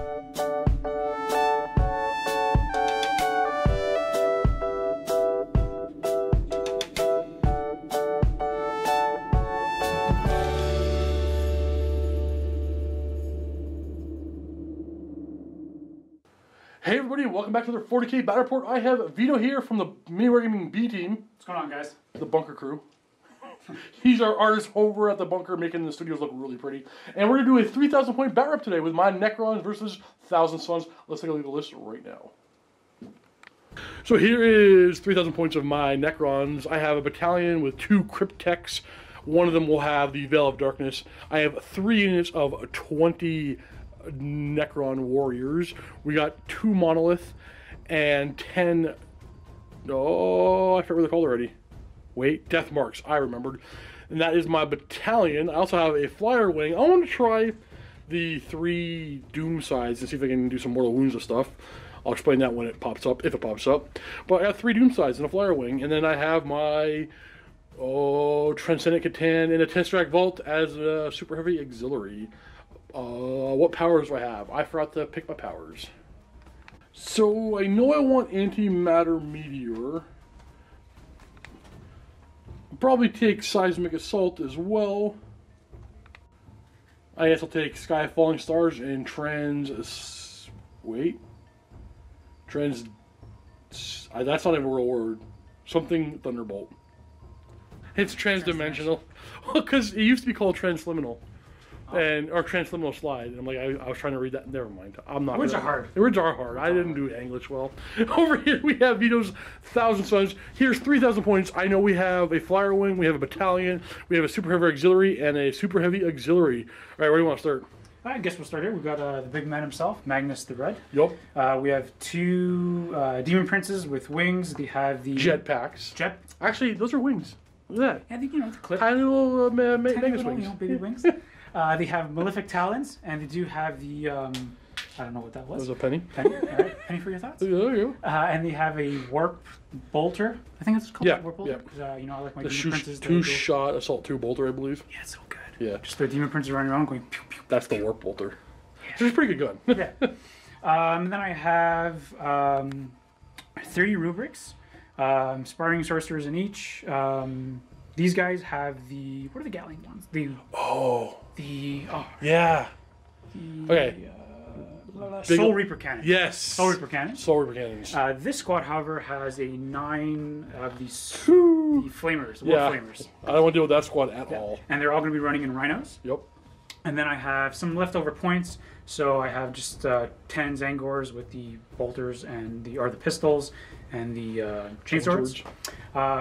Hey everybody, welcome back to the 40K Battle Report. I have Vito here from the Mini Wargaming B team. What's going on, guys? The bunker crew. He's our artist over at the bunker, making the studios look really pretty. And we're going to do a 3,000 point battle rep today with my Necrons versus 1,000 Suns. Let's take a look at the list right now. So here is 3,000 points of my Necrons. I have a battalion with 2 Cryptechs. One of them will have the Veil of Darkness. I have 3 units of 20 Necron warriors. We got 2 Monolith and 10... Oh, I forgot what they're called already. Wait, Death Marks. I remembered. And that is my battalion. I also have a flyer wing. I want to try the 3 Doom sides and see if I can do some mortal wounds and stuff. I'll explain that when it pops up, if it pops up. But I have 3 Doom sides and a flyer wing. And then I have my Transcendent Catan in a 10-stack vault as a super heavy auxiliary. What powers do I have? I forgot to pick my powers. So I know I want Antimatter Meteor. I'll probably take Seismic Assault as well. I guess I'll take Sky Falling Stars and That's not even a real word. Something Thunderbolt. It's transdimensional. Because it used to be called Transliminal. Or Transliminal Slide. And I'm like, I was trying to read that. Never mind. I'm not. The words are hard. The words are hard. I didn't do English well. Over here we have Vito's 1,000 Suns. Here's 3,000 points. I know we have a flyer wing, we have a battalion, we have a super heavy auxiliary, and a super heavy auxiliary. All right, where do you want to start? I guess we'll start here. We've got the big man himself, Magnus the Red. Yup. We have 2 Demon Princes with wings. They have the jetpacks. Actually, those are wings. Look at that. Yeah, the clip. Tiny little Magnus wings. Baby wings. They have Malefic Talons, and they do have the, I don't know what that was. That was a penny. Penny, all right. Penny for your thoughts. There you go. And they have a Warp Bolter. I think it's called Warp Bolter. Yeah. You know, I like my the Demon Princes. 2-shot Assault 2 Bolter, I believe. Yeah, it's so good. Yeah. Just the Demon Princes running around going pew, pew. That's the Warp Bolter. Yeah. Which is a pretty good gun. Yeah. Then I have 30 Rubrics, Sparring Sorcerers in each. These guys have the... What are the Gatling ones? Yeah. Okay. Soul Reaper Cannon. Yes. Soul Reaper Cannon. Soul Reaper Cannons. This squad, however, has a 9 of these the Flamers. Flamers. I don't want to deal with that squad at all. And they're all going to be running in Rhinos. Yep. And then I have some leftover points. So I have just 10 Zangors with the bolters and the pistols and the chainswords.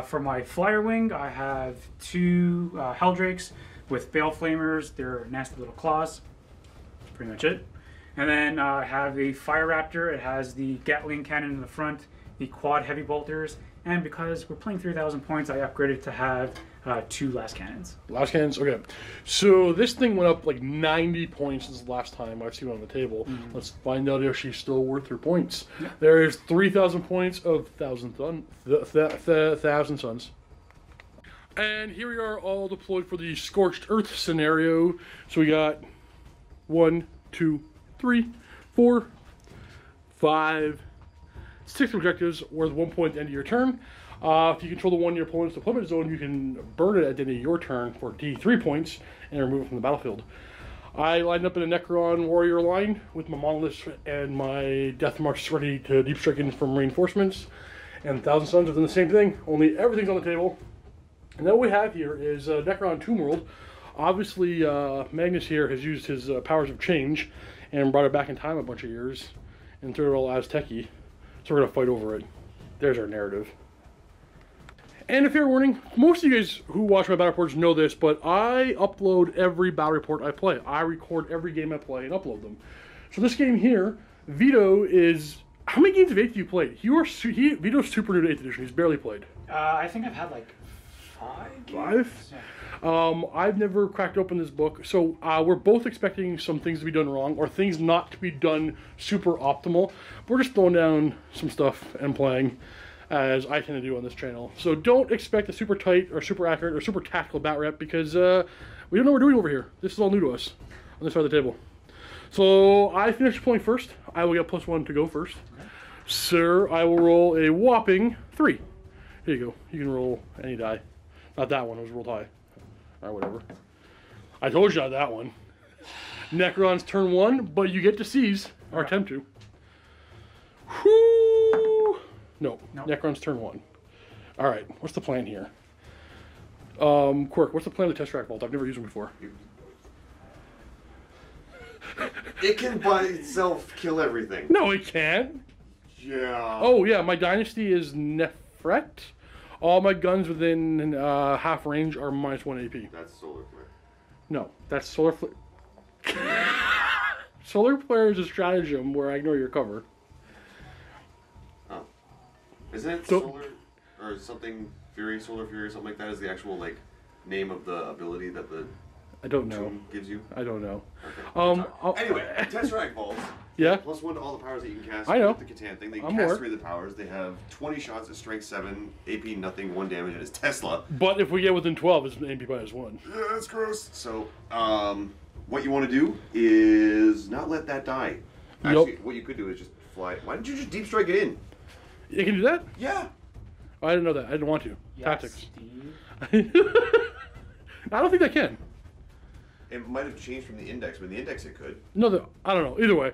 For my flyer wing, I have 2 Helldrakes with Bale Flamers. They're nasty little claws. That's pretty much it. And then I have a Fire Raptor. It has the Gatling cannon in the front, the quad heavy bolters, and because we're playing 3,000 points, I upgraded to have 2 last cannons. Last cannons? Okay. So this thing went up like 90 points since the last time I've seen it on the table. Mm-hmm. Let's find out if she's still worth her points. Yeah. There is 3,000 points of 1,000 Suns. And here we are all deployed for the Scorched Earth scenario. So we got 1, 2, 3, 4, 5, 6 objectives worth 1 point at the end of your turn. If you control the one in your opponent's deployment zone, you can burn it at the end of your turn for D3 points and remove it from the battlefield. I lined up in a Necron warrior line with my Monoliths and my Death Marks ready to deep strike in from reinforcements. And 1,000 Suns have done the same thing, only everything's on the table. And then what we have here is Necron Tomb World. Obviously, Magnus here has used his powers of change and brought it back in time a bunch of years and threw it all Aztec-y. So we're going to fight over it. There's our narrative. And a fair warning, most of you guys who watch my battle reports know this, but I upload every battle report I play. I record every game I play and upload them. So this game here, Vito is... How many games of 8th have you played? Vito's super new to 8th edition. He's barely played. I think I've had like 5 games. 5? Yeah. I've never cracked open this book, so we're both expecting some things to be done wrong or things not to be done super optimal. We're just throwing down some stuff and playing, as I tend to do on this channel. So don't expect a super tight or super accurate or super tactical bat rep because we don't know what we're doing over here. This is all new to us on this side of the table. So I finished pulling first. I will get +1 to go first. Okay. Sir, I will roll a whopping 3. Here you go. You can roll any die. Not that one. It was rolled high. Or whatever. I told you not that one. Necrons turn 1, but you get to seize, or attempt to. Whoo! No. Necrons turn 1. Alright, what's the plan here? Quirk, what's the plan of the Tesseract Vault? I've never used one before. It can by itself kill everything. No, it can't. Yeah. Oh, yeah, my dynasty is Nefret. All my guns within half range are -1 AP. That's solar flare. No, that's solar flare. Solar flare is a stratagem where I ignore your cover. Oh. Isn't it solar or something fury, solar fury or something like that is the actual like name of the ability that the I don't know. Gives you? I don't know. Okay. Anyway, Tesseract Vaults. Yeah. +1 to all the powers that you can cast. I know. With the Catan thing. They can cast 3 of the powers. They have 20 shots at strength 7, AP nothing, 1 damage, and it's Tesla. But if we get within 12, it's AP -1. Yeah, that's gross. So, what you want to do is not let that die. Actually, what you could do is just fly. Why didn't you just deep strike it in? You can do that? Yeah. I didn't know that. I didn't want to. Yes, Tactics. Steve. I don't think I can. It might have changed from the index, but in the index it could. No, I don't know. Either way.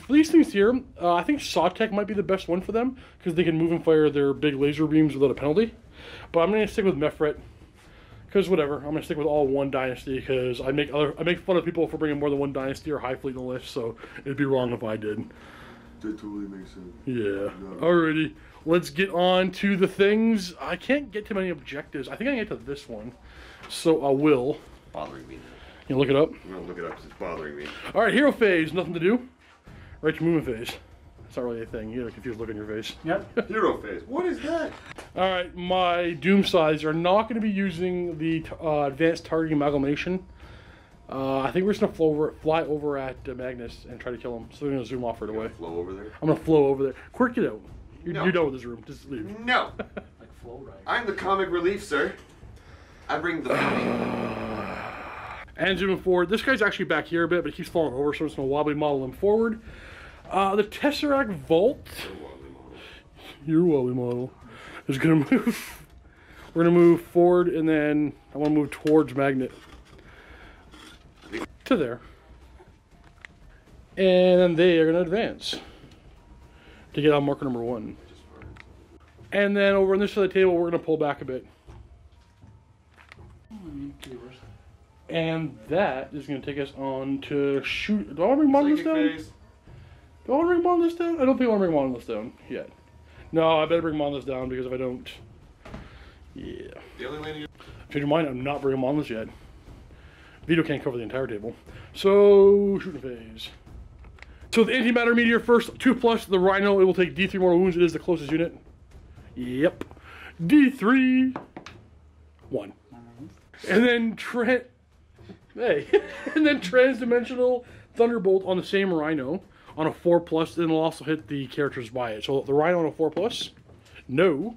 These things here, I think Sawtech might be the best one for them, because they can move and fire their big laser beams without a penalty. But I'm going to stick with Mefret, because whatever. I'm going to stick with all 1 dynasty, because I make fun of people for bringing more than 1 dynasty or high fleet in the list, so it'd be wrong if I did. That totally makes sense. Yeah. Alrighty. Let's get on to the things. I can't get too many objectives. I think I can get to this one, so I will. Bothering me. You look it up? I'm gonna look it up because it's bothering me. Alright, hero phase, nothing to do. Right to movement phase. It's not really a thing. You get a confused look on your face. Yep. Hero phase. What is that? Alright, my Doom sides are not going to be using the advanced targeting amalgamation. I think we're just going to fly over at Magnus and try to kill him. So we're going to zoom off right away. Flow over there? I'm going to flow over there. Quirk, get out. You're No. done with this room. Just leave. No. Like flow right. I'm the comic relief, sir. I bring the And zooming forward. This guy's actually back here a bit, but he keeps falling over, so I'm just going to wobbly model him forward. The Tesseract Vault. Your wobbly model is going to move. We're going to move forward, and then I want to move towards Magnet. To there. And then they are going to advance to get on marker number 1. And then over on this side of the table, we're going to pull back a bit. And that is going to take us on to shoot. Do I want to bring Magnus down? Do I want to bring Magnus down? I don't think I want to bring Magnus down yet. No, I better bring Magnus down, because if I don't... Yeah. The only way to... Change your mind, I'm not bringing Magnus yet. Vito can't cover the entire table. So, shooting phase. So the antimatter meteor first, 2+, the Rhino, it will take D3 mortal wounds. It is the closest unit. Yep. D3. 1. And then and then transdimensional thunderbolt on the same Rhino on a 4+, then it'll also hit the characters by it. So the Rhino on a 4+, no.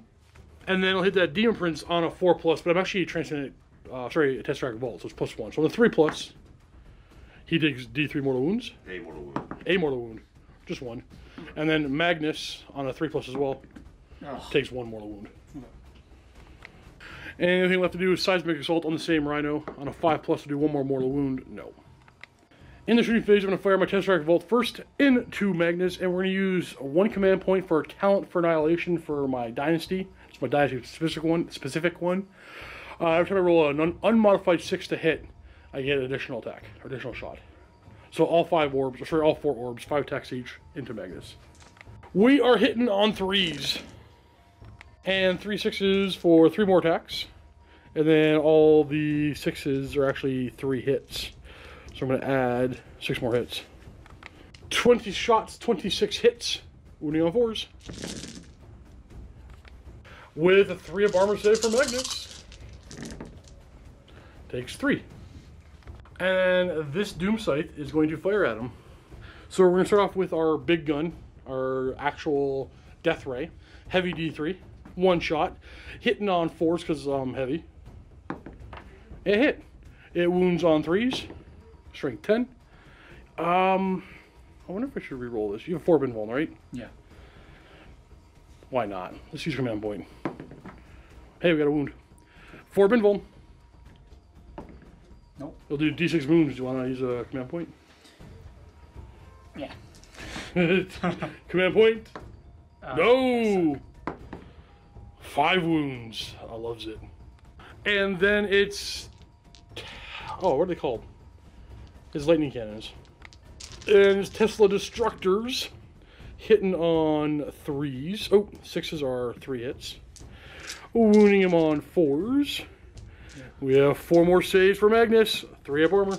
And then it'll hit that Demon Prince on a 4+, but I'm actually transcendent, a Tesseract Vault, so it's +1. So on the 3+, he takes D3 mortal wounds. A mortal wound. A mortal wound, just 1. And then Magnus on a 3+ as well, takes 1 mortal wound. And the only thing left to do is Seismic Assault on the same Rhino. On a 5+ to do 1 more mortal wound. No. In the shooting phase, I'm going to fire my Tesseract Vault first into Magnus, and we're going to use 1 command point for Talent for Annihilation for my Dynasty. It's my Dynasty specific one. Every time I roll an unmodified 6 to hit, I get an additional attack, or additional shot. So all 5 orbs, or sorry, all 4 orbs, 5 attacks each into Magnus. We are hitting on 3s. And 3 6s for 3 more attacks. And then all the 6s are actually 3 hits. So I'm going to add 6 more hits. 20 shots, 26 hits. Wounding on 4s. With a 3 of armor save for Magnus. Takes 3. And this Doom Scythe is going to fire at him. So we're going to start off with our big gun. Our actual Death Ray. Heavy D3. 1 shot, hitting on 4s because I'm heavy. It hit. It wounds on 3s, strength 10. I wonder if I should re-roll this. You have 4 invuln, right? Yeah. Why not? Let's use command point. Hey, we got a wound. 4 invuln. Nope. We'll do D6 wounds. Do you want to use a command point? Yeah. Command point? No! 5 wounds. I loves it. And then it's... Oh, what are they called? It's lightning cannons. And it's Tesla Destructors. Hitting on 3s. Oh, 6s are 3 hits. Wounding him on 4s. Yeah. We have 4 more saves for Magnus. 3 up armor.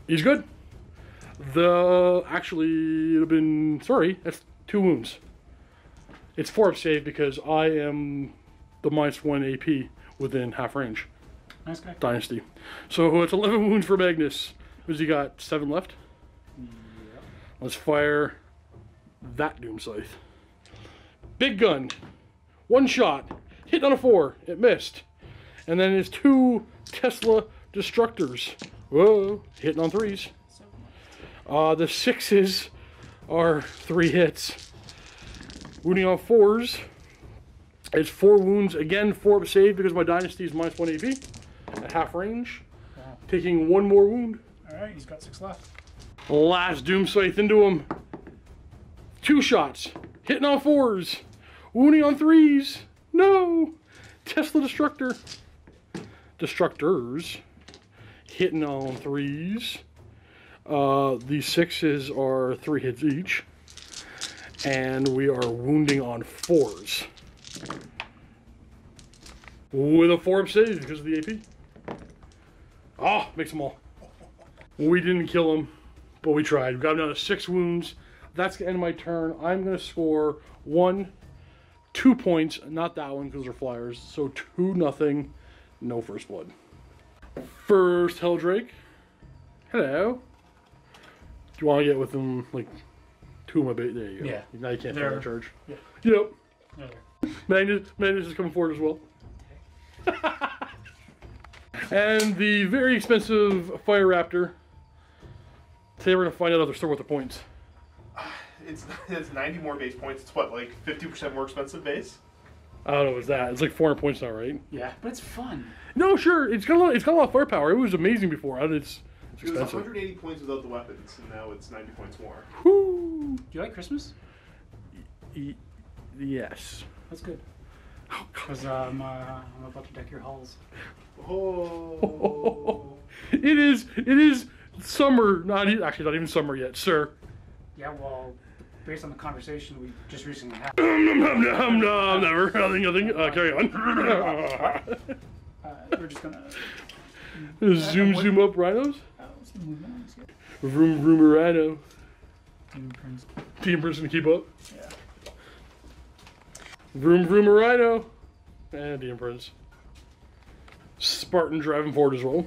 He's good. Actually, it would have been... Sorry, that's 2 wounds. It's 4 up save because I am the -1 AP within half range. Nice guy. Dynasty. So it's 11 wounds for Magnus. Has he got 7 left? Yep. Let's fire that Doom Scythe. Big gun. 1 shot. Hit on a 4. It missed. And then it's 2 Tesla Destructors. Whoa. Hitting on 3s. The 6s are 3 hits. Wounding on 4s. It's 4 wounds. Again, 4 up save because my Dynasty is -1 AP. At half range. Wow. Taking 1 more wound. Alright, he's got 6 left. Last Doom Scythe into him. 2 shots. Hitting on 4s. Wounding on 3s. No! Tesla Destructor. Destructors. Hitting on 3s. The 6s are 3 hits each. And we are wounding on 4s. With a 4 up save because of the AP. Ah, makes them all. We didn't kill him, but we tried. We got him down to 6 wounds. That's the end of my turn. I'm going to score 2 points. Not that one because they're flyers. So 2-0. No first blood. First Helldrake. Hello. Do you want to get with them like 2 of my bait? There you go. Yeah. Now you can't fire charge. Yeah. Yep. Yeah. Magnus is coming forward as well. And the very expensive Fire Raptor. Today we're going to find out if they're still worth the points. It's 90 more base points. It's what, like 50% more expensive base? I don't know, it's that. It's like 400 points now, right? Yeah, but it's fun. No, sure. It's got a lot of firepower. It was amazing before. It's It was expensive. 180 points without the weapons, and now it's 90 points more. Whoo! Do you like Christmas? Yes. That's good. Because I'm about to deck your halls. Oh. It is summer. Not even summer yet, sir. Yeah, well, based on the conversation we just recently had. Never. Nothing. Carry on. We're just gonna zoom up rhinos. What's the movement on this guy? Vroom rhino. Demon Team person to keep up. Yeah. Vroom rhino. And Demon Prince. Spartan driving forward as well.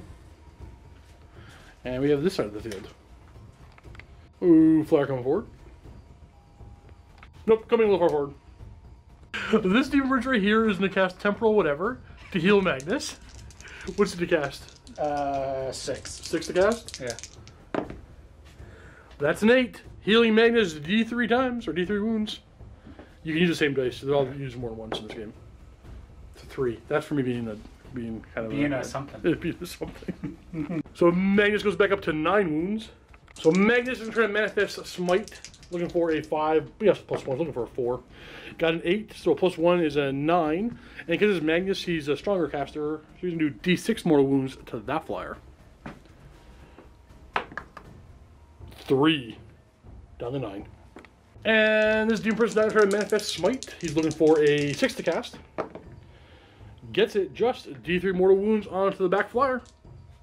And we have this side of the field. Ooh, flyer coming forward. Nope, coming a little far forward. This Demon Prince right here is going to cast Temporal whatever to heal Magnus. What's it to cast? 6. 6 to cast? Yeah. That's an 8. Healing Magnus D3 times, or D3 wounds. You can use the same dice. They're all used more than once in this game. It's a 3. That's for me being kind of something. Being a something. So Magnus goes back up to 9 wounds. So Magnus is trying to manifest Smite, looking for a 5. Yes, +1. Looking for a 4. Got an 8, so +1 is a 9. And because it's Magnus, he's a stronger caster, so he's gonna do D6 mortal wounds to that flyer. 3. Down to 9. And this Demon Prince now trying to manifest Smite. He's looking for a 6 to cast. Gets it just D3 mortal wounds onto the back flyer.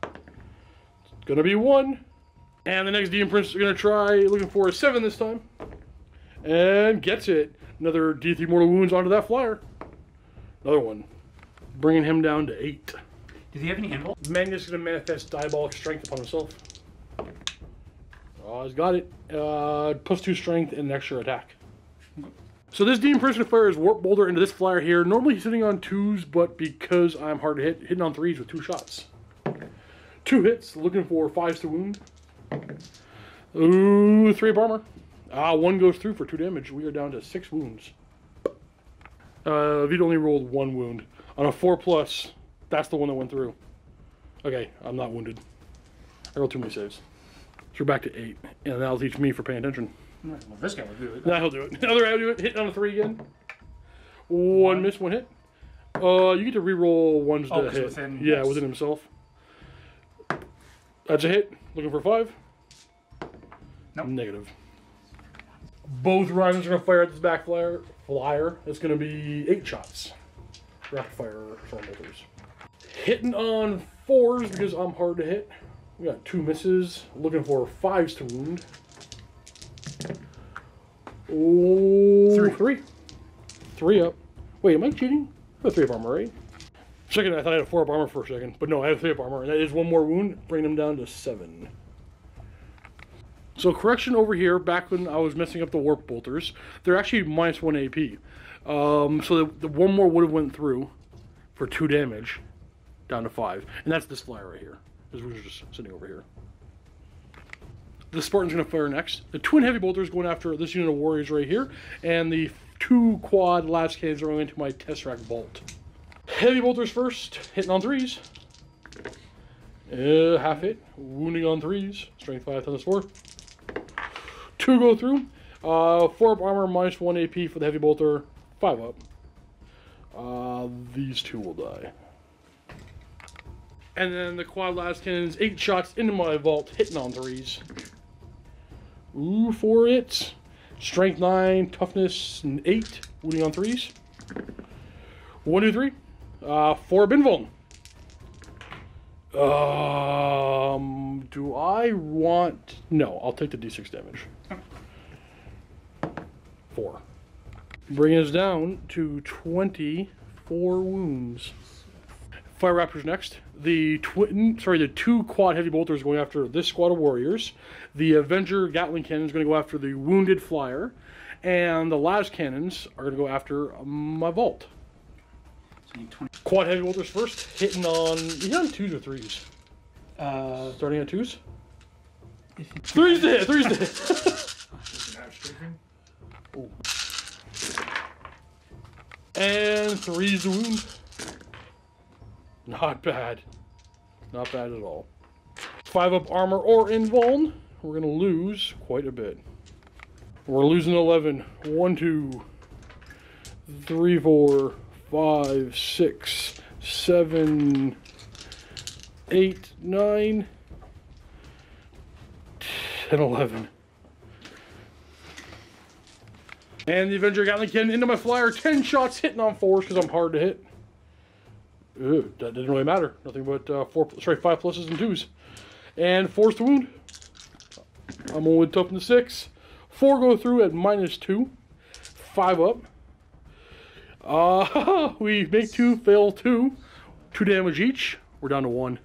It's gonna be 1. And the next Demon Prince is gonna try looking for a 7 this time. And gets it. Another D3 mortal wounds onto that flyer. Another one. Bringing him down to 8. Does he have any invul? Magnus is gonna manifest Diabolic Strength upon himself. Oh, he's got it. +2 strength and an extra attack. So this Demon Prince is gonna fire his Warp Boulder into this flyer here. Normally he's hitting on 2s, but because I'm hard to hit, hitting on 3s with 2 shots. 2 hits, looking for 5s to wound. Ooh, 3 up armor. 1 goes through for 2 damage. We are down to 6 wounds. Vito only rolled 1 wound. On a 4+, that's the one that went through. Okay, I'm not wounded. I rolled too many saves. So we're back to 8. And that'll teach me for paying attention. Well, this guy will do it. Nah, he'll do it. Another guy will do it. Hit on a 3 again. 1 miss, 1 hit. You get to re-roll ones to hit. Within, yeah, yes. within himself. That's a hit. Looking for 5. Nope. Negative. Both rivals are going to fire at this back flyer. It's going to be 8 shots. Rapid fire storm bolters. Hitting on 4s because I'm hard to hit. We got 2 misses. Looking for 5s to wound. Oh, 3. 3 up. Wait, am I cheating? I have 3 up armor, right? Second, I thought I had a 4 up armor for a second. But no, I have 3 up armor. And that is 1 more wound, bringing him down to 7. So correction over here, back when I was messing up the warp bolters, they're actually -1 AP. So the 1 more would have went through for 2 damage, down to 5. And that's this flyer right here. This was just sitting over here. The Spartan's going to fire next. The twin heavy bolters going after this unit of warriors right here. And the 2 quad las cannons are going into my Tesseract bolt. Heavy bolters first, hitting on 3s. Half hit, wounding on 3s. Strength 5, toughness 4. 2 go through. 4 up armor, -1 AP for the heavy bolter. 5 up. These 2 will die. And then the quad las cannons, 8 shots into my vault, hitting on 3s. Ooh, 4 hits. Strength 9, toughness 8, wounding on 3s. 1, 2, 3. 4 Binvuln. Do I want... No, I'll take the d6 damage. 4. Bringing us down to 24 wounds. Fire Raptors next. The 2 quad heavy bolters going after this squad of warriors. The Avenger Gatling cannon is going to go after the wounded flyer. And the las cannons are going to go after my vault. Quad heavy bolters first, hitting on... You on 2s or 3s? Starting at 2s? 3's to hit! 3's to hit! Ooh. And 3's to wound. Not bad. Not bad at all. 5 up armor or invuln. We're going to lose quite a bit. We're losing 11. 1, 2, 3, 4, 5, 6, 7, 8, 9, 10, 11. And the Avenger Gatling cannon into my flyer. 10 shots hitting on 4s because I'm hard to hit. Ew, that didn't really matter. Nothing but 5 pluses and 2s. And 4's to wound. I'm only toughness 6. 4 go through at -2. 5 up. We make 2, fail 2. 2 damage each. We're down to 1.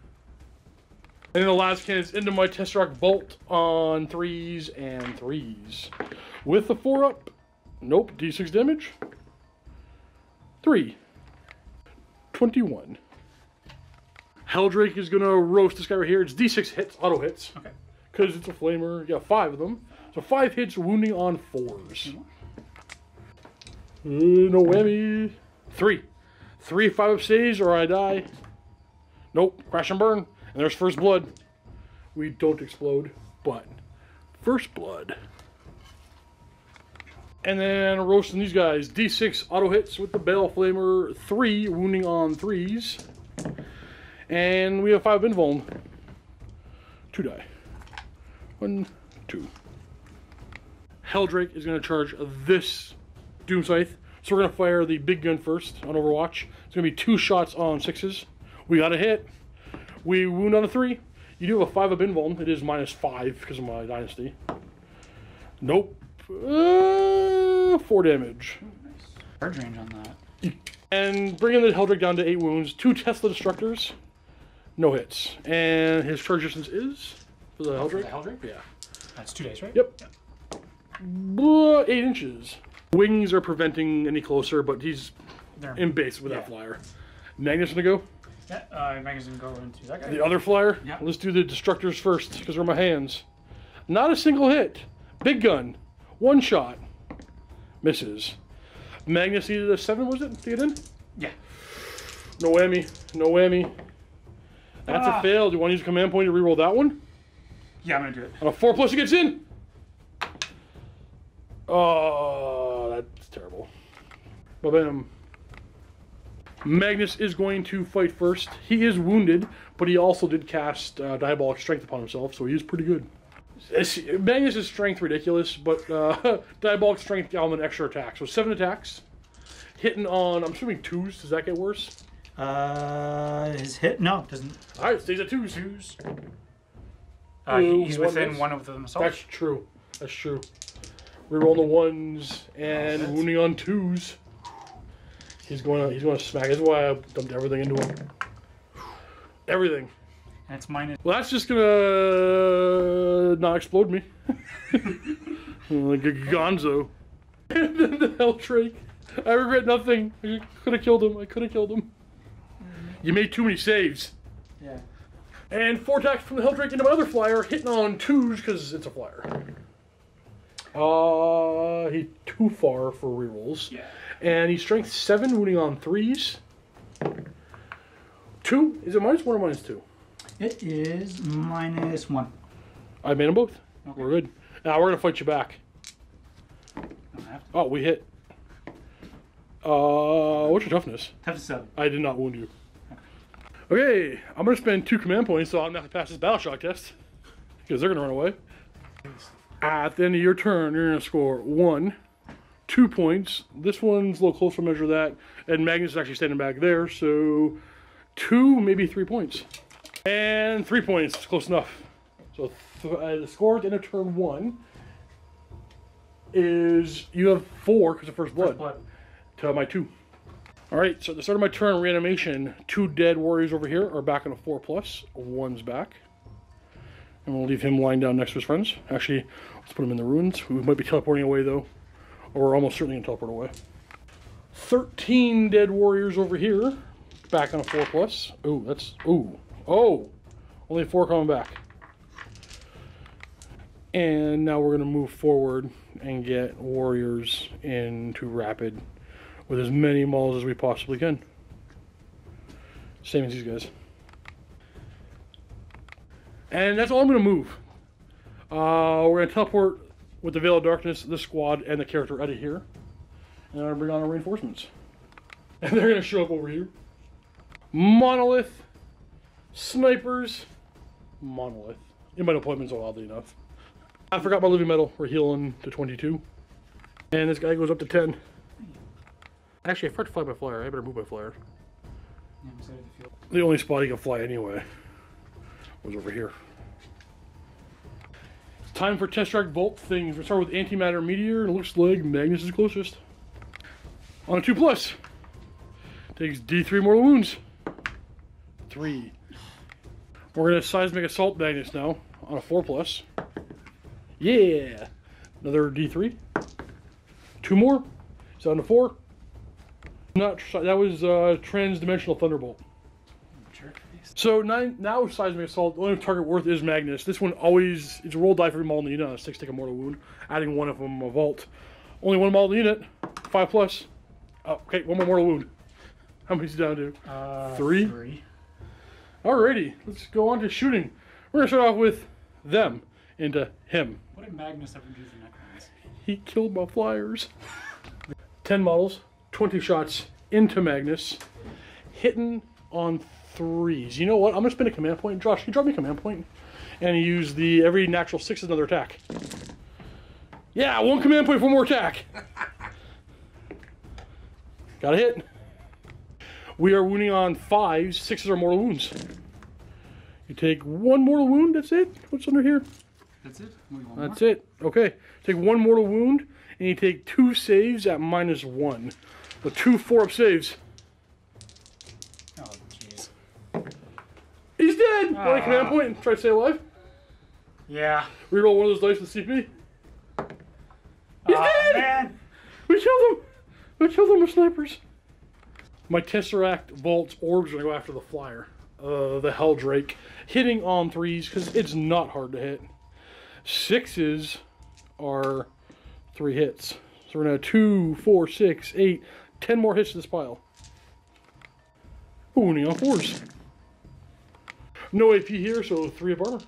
And then the last cannon's into my Tesseract bolt on 3s and 3s. With the 4 up. Nope, d6 damage. 3. 21. Helldrake is going to roast this guy right here. It's d6 hits, auto hits. Okay. Because it's a flamer. Yeah, 5 of them. So 5 hits, wounding on 4s. No whammy. 3. 3 5-up saves or I die. Nope, crash and burn. And there's first blood. We don't explode, but first blood. And then roasting these guys. D6 auto hits with the Bale Flamer. 3 wounding on 3s. And we have 5 invuln. 2 die. 1, 2. Helldrake is going to charge this Doom Scythe. So we're going to fire the big gun first on Overwatch. It's going to be 2 shots on 6s. We got a hit. We wound on a 3. You do have a 5 up invuln. It is -5 because of my dynasty. Nope. 4 damage. Nice. Charge range on that. And bringing the Helldrake down to 8 wounds. 2 Tesla Destructors. No hits. And his charge distance is for the Helldrake? For the Helldrake? Yeah. That's 2 days, right? Yep. Yeah. 8 inches. Wings are preventing any closer, but he's in base with that flyer. Magnus gonna go? Yeah, Magnus can go into that guy. The other flyer? Yeah. Let's do the destructors first, because they're in my hands. Not a single hit. Big gun. One shot. Misses. Magnus needed a 7, was it, to get in? Yeah. No whammy. No whammy. That's a fail. Do you want to use a command point to reroll that one? Yeah, I'm going to do it. On a 4+, he gets in. Oh, that's terrible. Ba-bam. Magnus is going to fight first. He is wounded, but he also did cast Diabolic Strength upon himself, so he is pretty good. Magnus' strength ridiculous, but Diabolic Strength got him an extra attack. So 7 attacks. Hitting on, I'm assuming 2s. Does that get worse? His hit? No, it doesn't. Alright, stays at 2s. He's within one of them. That's true. That's true. Rerolling the 1s and wounding on 2s. He's going to smack. That's why I dumped everything into him. Everything. And it's minus. Well, that's just gonna not explode me. Like a gonzo. And then the Helldrake. I regret nothing. I could have killed him. I could have killed him. You made too many saves. Yeah. And 4 attacks from the Helldrake into my other flyer, hitting on 2s because it's a flyer. He's too far for rerolls. Yeah. And he's strength 7, wounding on 3s. 2? Is it -1 or -2? It is -1. I made them both. Okay. We're good. Now we're gonna fight you back. Oh, we hit. What's your toughness? Toughness 7. I did not wound you. Okay, I'm gonna spend 2 command points so I'll not pass this battle shock test. Because they're gonna run away. At the end of your turn, you're gonna score 1, 2 points. This one's a little closer to measure that. And Magnus is actually standing back there, so 2, maybe 3 points. And 3 points, close enough. So the score at the end of turn 1 is you have 4 because of first blood. To my 2. Alright, so at the start of my turn, reanimation, 2 dead warriors over here are back on a 4+. 1's back. And we'll leave him lying down next to his friends. Actually, let's put him in the ruins. We might be teleporting away though. Or we're almost certainly going to teleport away. 13 dead warriors over here. Back on a 4+. Ooh, that's... Ooh. Oh! Only 4 coming back. And now we're going to move forward and get warriors into rapid with as many mauls as we possibly can. Same as these guys. And that's all I'm going to move. We're going to teleport with the Veil of Darkness, this squad, and the character out of here. And I'm going to bring on our reinforcements. And they're going to show up over here. Monolith. Snipers. Monolith. In my appointments, oddly enough. I forgot my living metal. We're healing to 22. And this guy goes up to 10. Actually, I forgot to fly my flyer. I better move my flyer. Yeah, I'm excited to feel. The only spot he can fly anyway was over here. It's time for Tesseract Bolt things. We'll start with Antimatter Meteor, and it looks like Magnus is closest. On a 2+. Takes D3 mortal wounds. 3. We're going to Seismic Assault Magnus now on a 4+. Yeah! Another D3. 2 more. It's on to 4. Not that was Transdimensional Thunderbolt. So now Seismic Assault, the only target worth is Magnus. This one always, it's a roll die for every model in the unit on a 6 take a mortal wound, adding 1 of them a vault. Only 1 model in the unit, 5+. Oh, okay, 1 more mortal wound. How many's he down to? 3? Alrighty, let's go on to shooting. We're going to start off with them into him. What did Magnus ever do for Necrons? He killed my flyers. 10 models, 20 shots into Magnus, hitting on 3s. You know what? I'm going to spend a command point. Josh, can you drop me a command point? And use the every natural 6 is another attack. Yeah, 1 command point for more attack. Got a hit. We are wounding on 5s. 6s are mortal wounds. You take 1 mortal wound. That's it. What's under here? That's it? That's it. Okay. Take 1 mortal wound, and you take 2 saves at -1. With 2 4-up saves. Oh, jeez. He's dead! Want a command point and try to stay alive? Yeah. Reroll 1 of those dice with CP. He's dead! Man. We killed him! We killed him with snipers. My Tesseract, Vaults, Orbs are going to go after the flyer. The Helldrake. Hitting on 3s, because it's not hard to hit. 6s are 3 hits. So we're going to have 2, 4, 6, 8, 10 more hits to this pile. Wounding on 4s. No AP here, so 3 of armor.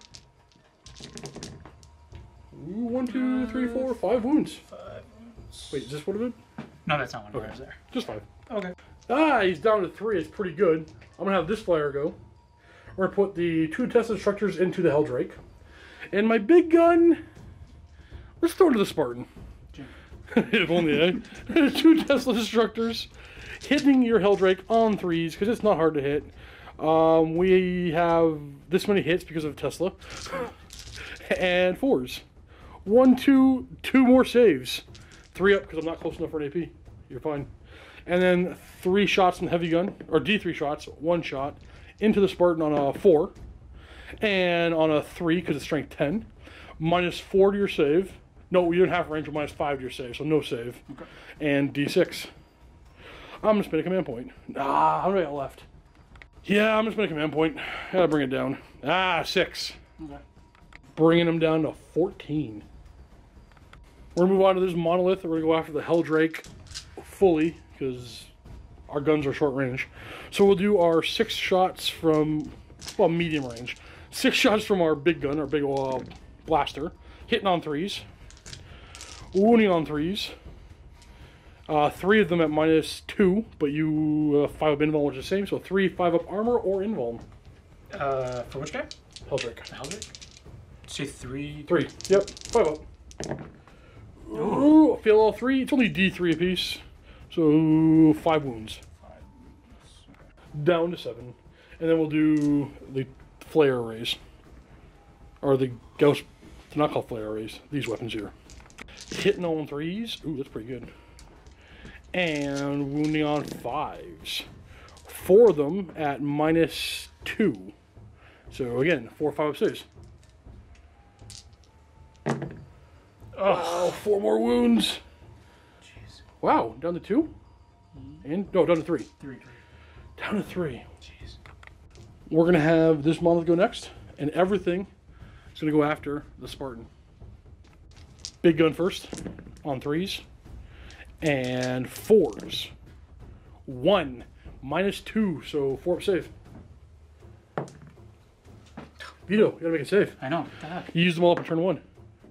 1, 2, 3, 4, 5 wounds. 5 wounds. Wait, is this what it did? No, that's not one of Okay. ours there. Just 5. Okay. Ah, he's down to 3. It's pretty good. I'm going to have this flyer go. We're going to put the 2 Tesla structures into the Helldrake. And my big gun, let's throw it to the Spartan. If only, eh? 2 Tesla destructors hitting your Helldrake on 3s, because it's not hard to hit. We have this many hits because of Tesla. And 4s. 1, 2, 2 more saves. 3 up, because I'm not close enough for an AP. You're fine. And then 3 shots from the heavy gun, or D3 shots, 1 shot, into the Spartan on a 4. And on a 3, because it's strength 10. -4 to your save. No, you don't have range, but -5 to your save, so no save. Okay. And D6. I'm going to spend a command point. Ah, how many I got left? Yeah, I'm going to spend a command point. Gotta bring it down. Ah, 6. Okay. Bringing him down to 14. We're going to move on to this monolith. We're going to go after the Helldrake fully, because our guns are short range. So we'll do our 6 shots from, well, medium range. 6 shots from our big gun, our big blaster. Hitting on 3s. Wounding on 3s. 3 of them at -2, but you 5 up invuln, which is the same. So 3 5-up armor or invuln. For which guy? Helldrake. Helldrake? Say 3. 3. Yep. 5 up. Ooh, fail all 3. It's only D3 apiece. So 5 wounds. 5. Down to 7. And then we'll do the flare arrays. Or the gauss. They're not called flare arrays. These weapons here. Hitting on 3s. Ooh, that's pretty good. And wounding on 5s. 4 of them at -2. So again, 4 5-up saves. Oh, 4 more wounds. Jeez. Wow, down to 2? And no, down to 3. 3. Down to 3. Jeez. We're gonna have this monolith go next, and everything is gonna go after the Spartan. Big gun first, on 3s, and 4s. 1, -2, so 4-up save. Vito, you gotta make a save. I know. What the heck? You used them all up in turn 1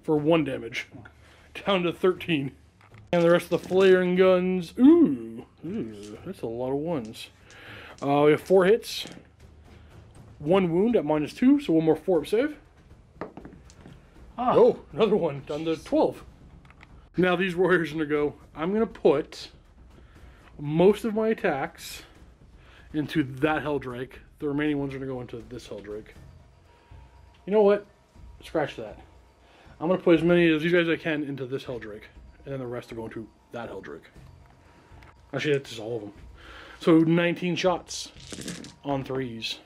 for 1 damage. Down to 13. And the rest of the flaring guns. Ooh, that's a lot of 1s. We have 4 hits. 1 wound at -2, so 1 more 4-up save. Oh, another one. Down to 12. Now these warriors are going to go. I'm going to put most of my attacks into that Helldrake. The remaining ones are going to go into this Helldrake. You know what? Scratch that. I'm going to put as many of these guys as I can into this Helldrake. And then the rest are going to that Helldrake. Actually, that's just all of them. So 19 shots on 3s.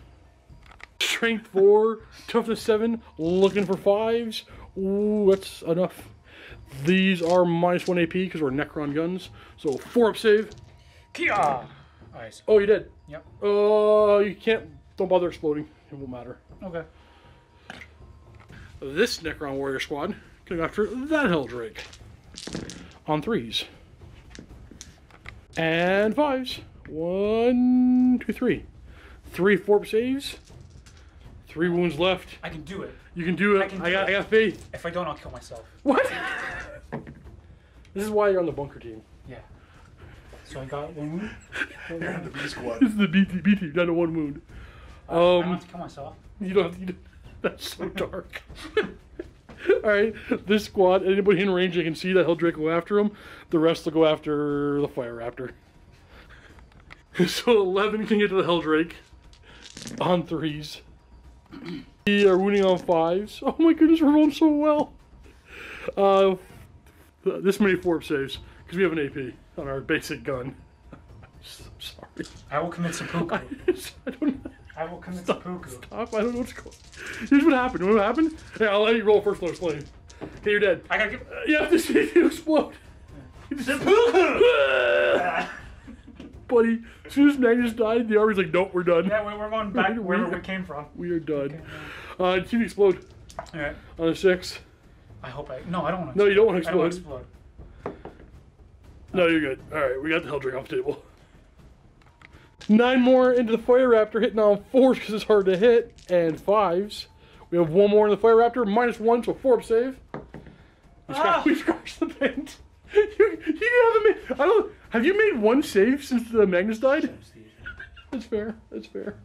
Strength 4, toughness 7, looking for 5s. Ooh, that's enough. These are -1 AP because we're Necron guns. So 4-up save. Kia! Nice. Oh, you did? Yep. You can't. Don't bother exploding. It won't matter. Okay. This Necron warrior squad can go after that Helldrake. On 3s. And 5s. 1, 2, 3. 3 4-up saves. 3 wounds left. I can do it. You can do it. I got faith. If I don't, I'll kill myself. What? This is why you're on the bunker team. Yeah. So I got 1 wound. You're on the B squad. This is the B team, down to 1 wound. I don't have to kill myself. You don't have to. That's so dark. Alright, this squad, anybody in range they can see that Helldrake will go after him. The rest will go after the Fire Raptor. So 11 can get to the Helldrake on 3s. We are wounding on 5s. Oh my goodness, we're rolling so well. This many 4-up saves because we have an AP on our basic gun. I'm sorry. I will commit seppuku. I don't know. I will commit seppuku. Stop, I don't know what's going on. Here's what happened. You know what happened? Hey, I'll let you roll first, Lord Slave. Okay, you're dead. I gotta get. You have to see if you explode. Seppuku! Buddy, as soon as Magnus died, the army's like, nope, we're done. Yeah, we're going back wherever we came from. We are done. Team explode. Alright. On a 6. I hope I... No, I don't want to No, you don't want to I don't explode. want to explode. No, you're good. Alright, we got the hell drink off the table. 9 more into the Fire Raptor, hitting on 4s because it's hard to hit, and 5s. We have 1 more in the Fire Raptor, -1, so 4 up save. We scratched the paint. You haven't made... I don't... Have you made 1 save since the Magnus died? That's fair. That's fair.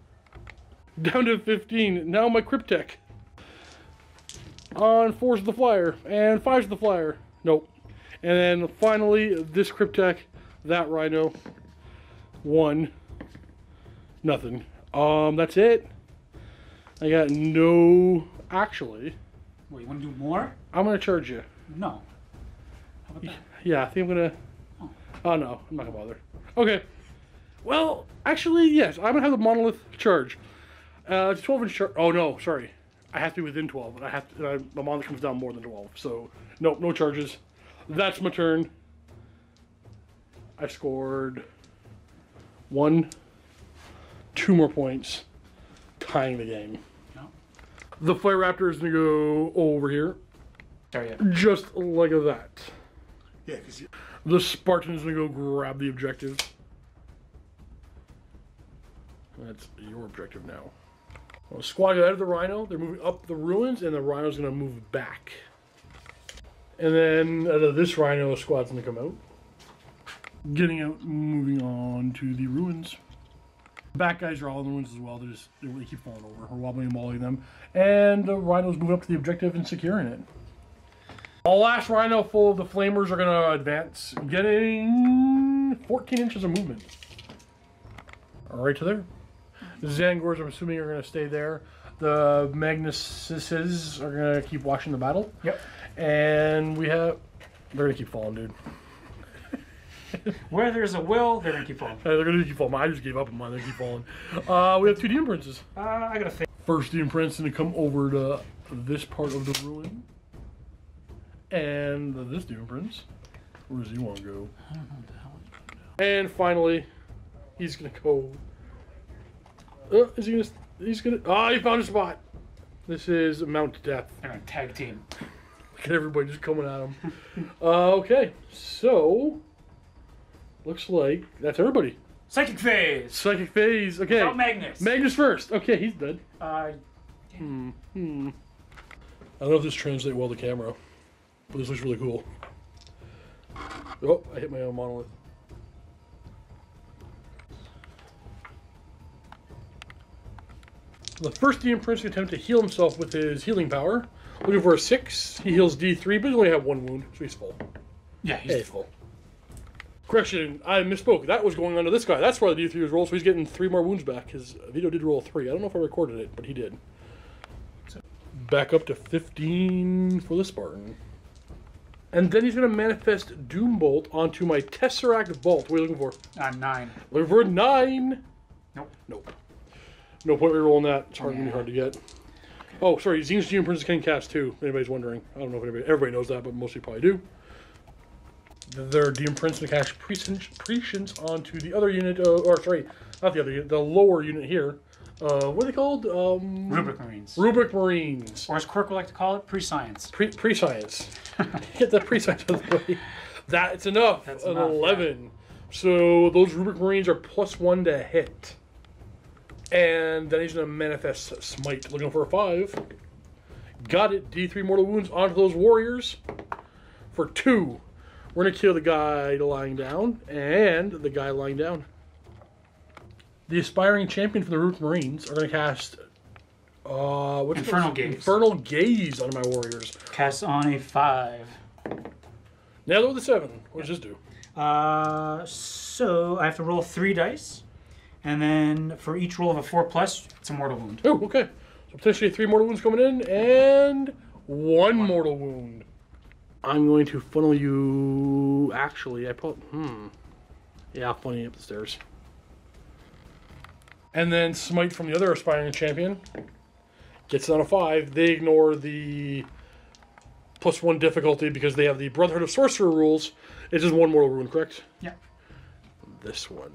Down to 15. Now my Cryptek. On 4s of the Flyer. And 5s of the Flyer. Nope. And then finally, this Cryptek. That Rhino. 1. Nothing. That's it. I got no... Actually... Wait, you want to do more? I'm going to charge you. No. How about that? Yeah, I think I'm going to... Oh, no. I'm not going to bother. Okay. Well, actually, yes. I'm going to have the monolith charge. It's 12 inch charge. Oh, no. Sorry. I have to be within 12. And I have to... the monolith comes down more than 12. So, nope. No charges. That's my turn. I scored 1, 2 more points. Tying the game. No. The Fire Raptor is going to go over here. There you go. Just like that. Yeah, because The Spartan's going to go grab the objective. That's your objective now. Well, squad got out of the Rhino. They're moving up the ruins, and the Rhino's going to move back. And then out of this Rhino, a squad's going to come out. Getting out, moving on to the ruins. The back guys are all in the ruins as well. They keep falling over. We're wobbling and mauling them. And the Rhino's moving up to the objective and securing it. The last Rhino full of the Flamers are going to advance, getting 14 inches of movement. Right to there. The Zangors, I'm assuming, are going to stay there. The Magnuses are going to keep watching the battle. Yep. And we have... They're going to keep falling, dude. Where there's a will, they're going to keep falling. They're going to keep falling. I just gave up on mine. They keep falling. We have 2 Demon Princes. I got to think. First Demon Prince is going to come over to this part of the ruin. And this Demon Prince. Where does he want to go? I don't know what the hell he's trying to do. And finally, he's going to go... He's going to... Ah, he found a spot. This is Mount Death. They're going to tag team. Look at everybody just coming at him. Okay, so... Looks like that's everybody. Psychic phase. Psychic phase. Okay. Without Magnus. Magnus first. Okay, he's dead. Yeah. I don't know if this translates well to camera, but this looks really cool. Oh, I hit my own monolith. The first Demon Prince can attempt to heal himself with his healing power. Looking for a 6. He heals D3, but he only have 1 wound, so he's full. Yeah, he's full. Correction, I misspoke. That was going on to this guy. That's why the D3 was rolled, so he's getting 3 more wounds back. His Vito did roll 3. I don't know if I recorded it, but he did. So, back up to 15 for the Spartan. And then he's going to manifest Doombolt onto my Tesseract Bolt. What are you looking for? 9. Looking for a 9. Nope. Nope. No point rerolling that. It's going to be hard to get. Oh, sorry. Zen's Demon Prince can cast too, if anybody's wondering. I don't know if everybody knows that, but most people probably do. Their Demon Prince can cast Prescience onto the other unit, or sorry, not the other unit, the lower unit here. What are they called? Rubric Marines. Rubric Marines. Or as Quirk would like to call it, pre-science. Pre-science. Get that pre-science out of the way. That's enough. That's an enough, 11. Yeah. So those Rubric Marines are +1 to hit. And then he's going to manifest Smite, looking for a 5. Got it. D3 mortal wounds onto those warriors for 2. We're going to kill the guy lying down and the guy lying down. The aspiring champion for the Rubric Marines are going to cast Infernal Gaze. Infernal Gaze on my warriors. Cast on a 5. Now they're with a 7. What does this do? So I have to roll 3 dice. And then for each roll of a 4+, it's a mortal wound. Oh, okay. So potentially 3 mortal wounds coming in and 1 mortal wound. I'm going to funnel you... Actually, I put... Yeah, I'll funnel you up the stairs. And then Smite from the other aspiring champion. Gets it on a 5. They ignore the +1 difficulty because they have the Brotherhood of Sorcerer rules. It's just 1 mortal wound, correct? Yeah. This one.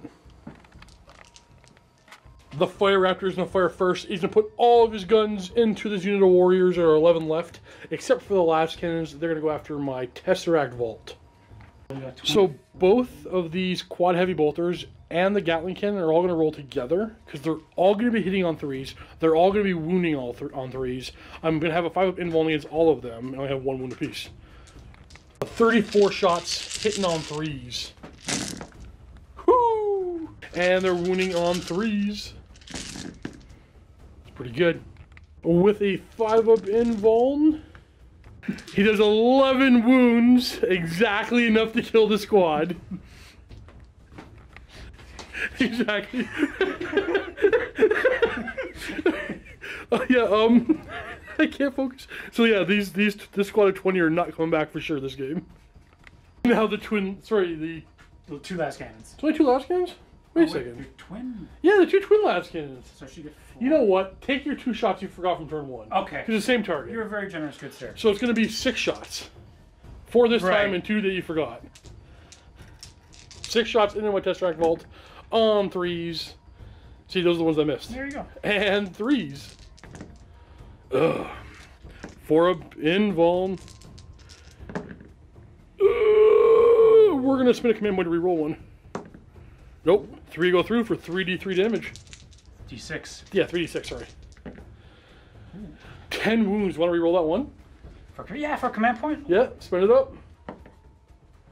The Fire Raptor is going to fire first. He's going to put all of his guns into this unit of warriors. There are 11 left, except for the last cannons. They're going to go after my Tesseract Vault. So both of these quad heavy bolters and the Gatling cannon are all going to roll together because they're all going to be hitting on 3s. They're all going to be wounding on 3s. I'm going to have a 5-up invuln against all of them, and I only have 1 wound apiece. 34 shots hitting on 3s. Whoo! And they're wounding on 3s. It's pretty good. With a 5-up invuln, he does 11 wounds, exactly enough to kill the squad. Exactly. Oh yeah, I can't focus. So yeah, this squad of 20 are not coming back for sure this game. Now the 2 last cannons. 22 last cannons? Wait a second. Your twin? Yeah, the 2 twin last cannons. So she gets 4. You know what? Take your 2 shots you forgot from turn 1. Okay. It's the same target. You're a very generous good sir. So it's going to be 6 shots. 4 this time and 2 that you forgot. 6 shots into my Tesseract Vault on 3s. See, those are the ones I missed. There you go. And 3s. Ugh. 4-up invuln. We're going to spin a command point to reroll one. Nope. 3 go through for 3d3 damage. D6. Yeah, 3d6, sorry. 10 wounds. Want to reroll that one? For command point? Yeah, spin it up.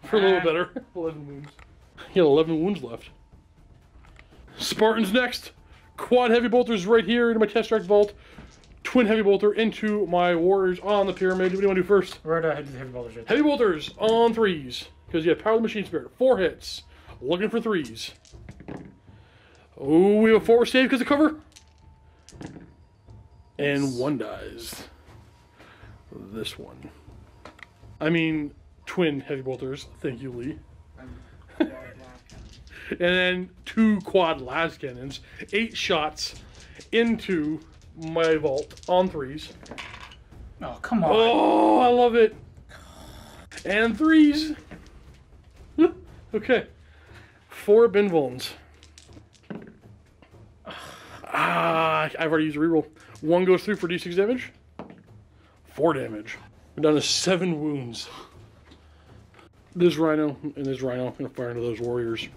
For a little better. 11 wounds. You got 11 wounds left. Spartans next. Quad heavy bolters right here into my Tesseract Vault. Twin heavy bolter into my warriors on the pyramid. What do you want to do first? We're at heavy bolters. Right heavy bolters on 3s. Because you have Power of the Machine Spirit. 4 hits. Looking for 3s. Oh, we have a forward save because of cover. And 1 dies. This one. I mean, twin heavy bolters. Thank you, Lee. And then 2 quad las cannons. 8 shots into my vault on 3s. Oh, come on. Oh, I love it. And 3s. Okay. 4 invulns. I've already used a reroll. 1 goes through for d6 damage. 4 damage. We're down to 7 wounds. This rhino and this rhino gonna fire into those warriors.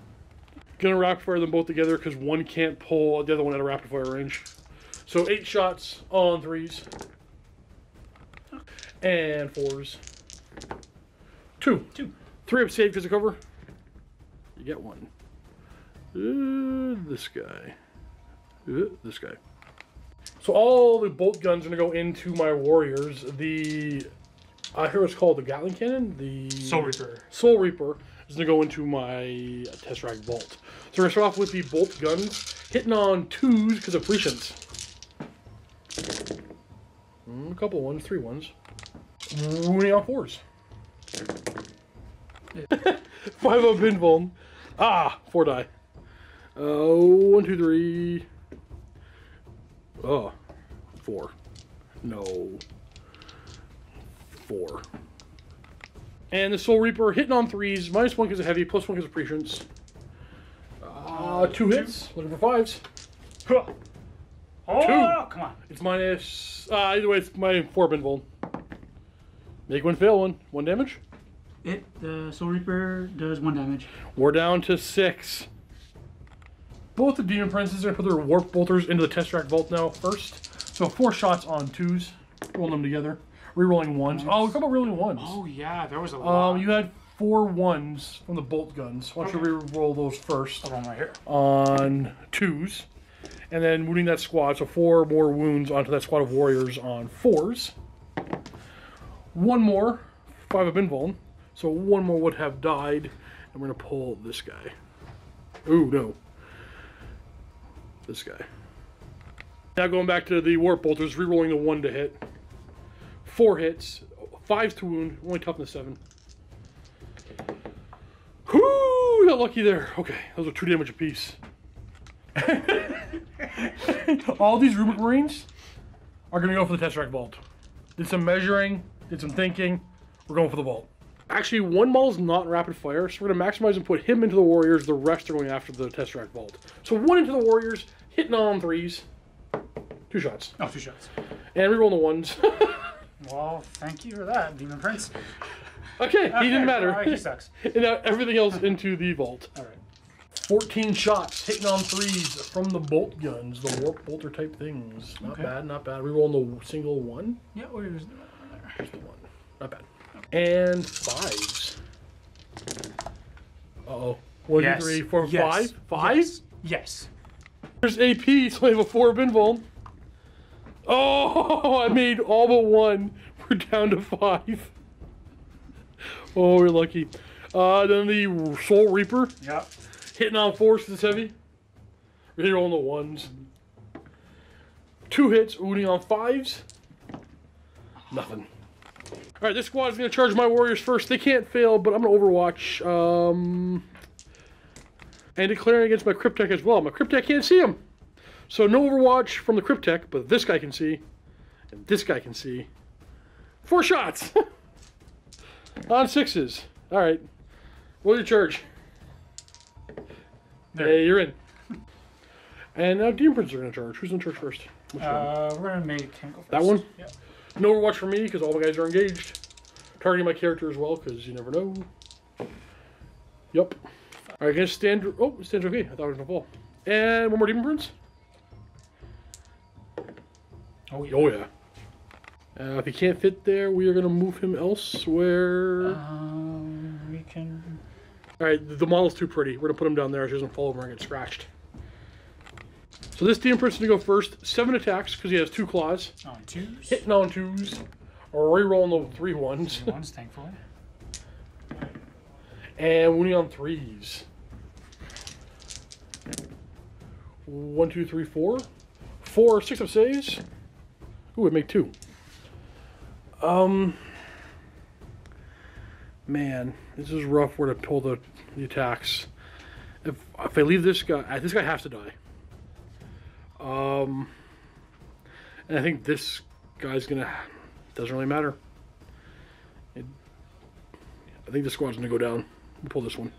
Gonna rapid fire them both together because one can't pull the other one at a rapid fire range. So 8 shots on 3s. And 4s. 2. 3 up save because of cover. You get 1. This guy. This guy. So all the bolt guns are going to go into my warriors. The, I hear it's called the Gatling cannon. The Soul Reaper. Soul Reaper is going to go into my Tesseract Vault. So we're going to start off with the bolt guns, hitting on 2s because of prescience. A couple of 1s, 3 1s. Wounding on 4s. 5-up invuln. 4 die. 1, 2, 3. 4. No. 4. And the Soul Reaper hitting on 3s. -1 because of heavy, +1 because of prescience. 2 hits. Looking for 5s. Oh, 2. Come on. It's minus. Either way, it's my 4-up invuln. Make 1, fail 1. 1 damage. The Soul Reaper does 1 damage. We're down to 6. Both the Demon Princes are going to put their Warp Bolters into the Tesseract Vault now first. So 4 shots on 2s. Rolling them together. Rerolling 1s. Nice. Oh, we talk about rerolling 1s. Oh, yeah, there was a lot. You had 4 1s from the bolt guns. Why don't you reroll those first? Hold on right here. On 2s. And then wounding that squad. So 4 more wounds onto that squad of warriors on 4s. 1 more. 5-up invuln. So 1 more would have died. And we're going to pull this guy. Ooh, no. This guy. Now going back to the Warp Bolters, rerolling the 1 to hit. 4 hits. 5 to wound. Only toughness 7. Whoo! We got lucky there. Okay, those are 2 damage apiece. All these Rubric Marines are going to go for the Tesseract Vault. Did some measuring, did some thinking. We're going for the Vault. Actually, 1 model is not rapid fire, so we're going to maximize and put him into the warriors. The rest are going after the Tesseract Vault. So 1 into the warriors, hitting on 3s. 2 shots. Oh, 2 shots. And reroll the 1s. Well, thank you for that, Demon Prince. Okay, he didn't matter. All right, he sucks. And now everything else into the vault. All right. 14 shots, hitting on 3s from the bolt guns, the warp bolter type things. Not bad, not bad. Rerolling the single 1. Yeah, where's the one there? Just the 1. Not bad. And 5s. Uh-oh. 1, Yes. 2, 3, 4, Yes. 5? 5? Yes. Yes. There's AP, so I have a 4 bin vault. Oh, I made all but 1. We're down to 5. Oh, we're lucky. Then the Soul Reaper. Yep. Hitting on 4s because it's heavy. Rerolling the 1s. 2 hits, wounding on 5s. Nothing. Alright, this squad is going to charge my warriors first. They can't fail, but I'm going to Overwatch. And declaring against my Cryptek as well. My Cryptek can't see him. So no Overwatch from the Cryptek, but this guy can see. And this guy can see. 4 shots! On 6s. Alright. What's your charge? There. Hey, you're in. And now Demon Princes are going to charge. Who's in charge first? Which one? We're going to make him go first. That one? Yeah. No Overwatch for me because all the guys are engaged. Targeting my character as well because you never know. Yup. Alright, gonna stand. Oh, it stands okay. I thought it was gonna fall. And one more Demon Prince. Oh, yeah. Oh, yeah. If he can't fit there, we are gonna move him elsewhere. We can. Alright, the model's too pretty. We're gonna put him down there so he doesn't fall over and get scratched. So this Demon Prince is gonna go first. 7 attacks because he has 2 claws. On 2s. Hitting on 2s. Or rerolling the 3 1s. 3 1s, thankfully. And wounding on 3s. 1, 2, 3, 4. 4, 6 of saves. Ooh, it make 2. Man, this is rough where to pull the attacks. If I leave this guy has to die. And I think this guy's gonna. Doesn't really matter. I think the squad's gonna go down. We'll pull this one.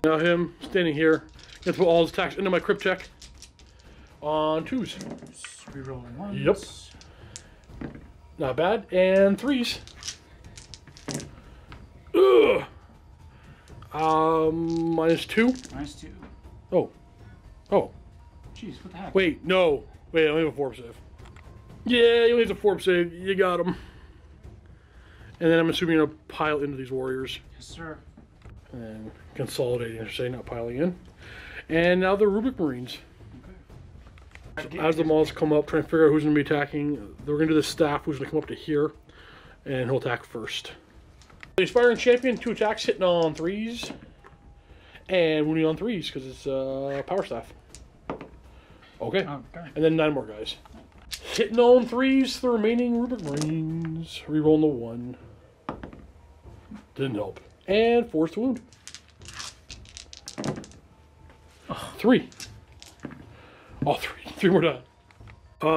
Now him standing here. Gonna put all his attacks into my Cryptek. On 2s. Rerolling 1s. Yep. Not bad. And 3s. Ugh. -2. -2. Oh. Oh. Jeez, what the heck? Wait, no. Wait, I only have a 4 save. Yeah, he only has a 4 save. You got him. And then I'm assuming you're going to pile into these warriors. Yes, sir. And consolidating, I should say, not piling in. And now the Rubric Marines. Okay. So as the models come up, trying to figure out who's going to be attacking, they're going to do the staff who's going to come up to here. And he'll attack first. The Aspiring Champion, 2 attacks, hitting on 3s. And wounding on 3s because it's Power Staff. Okay. And then 9 more guys. Hitting on 3s, the remaining Rubric Marines. Rerolling the 1. Didn't help. And 4s to wound. 3. All 3. 3 more down.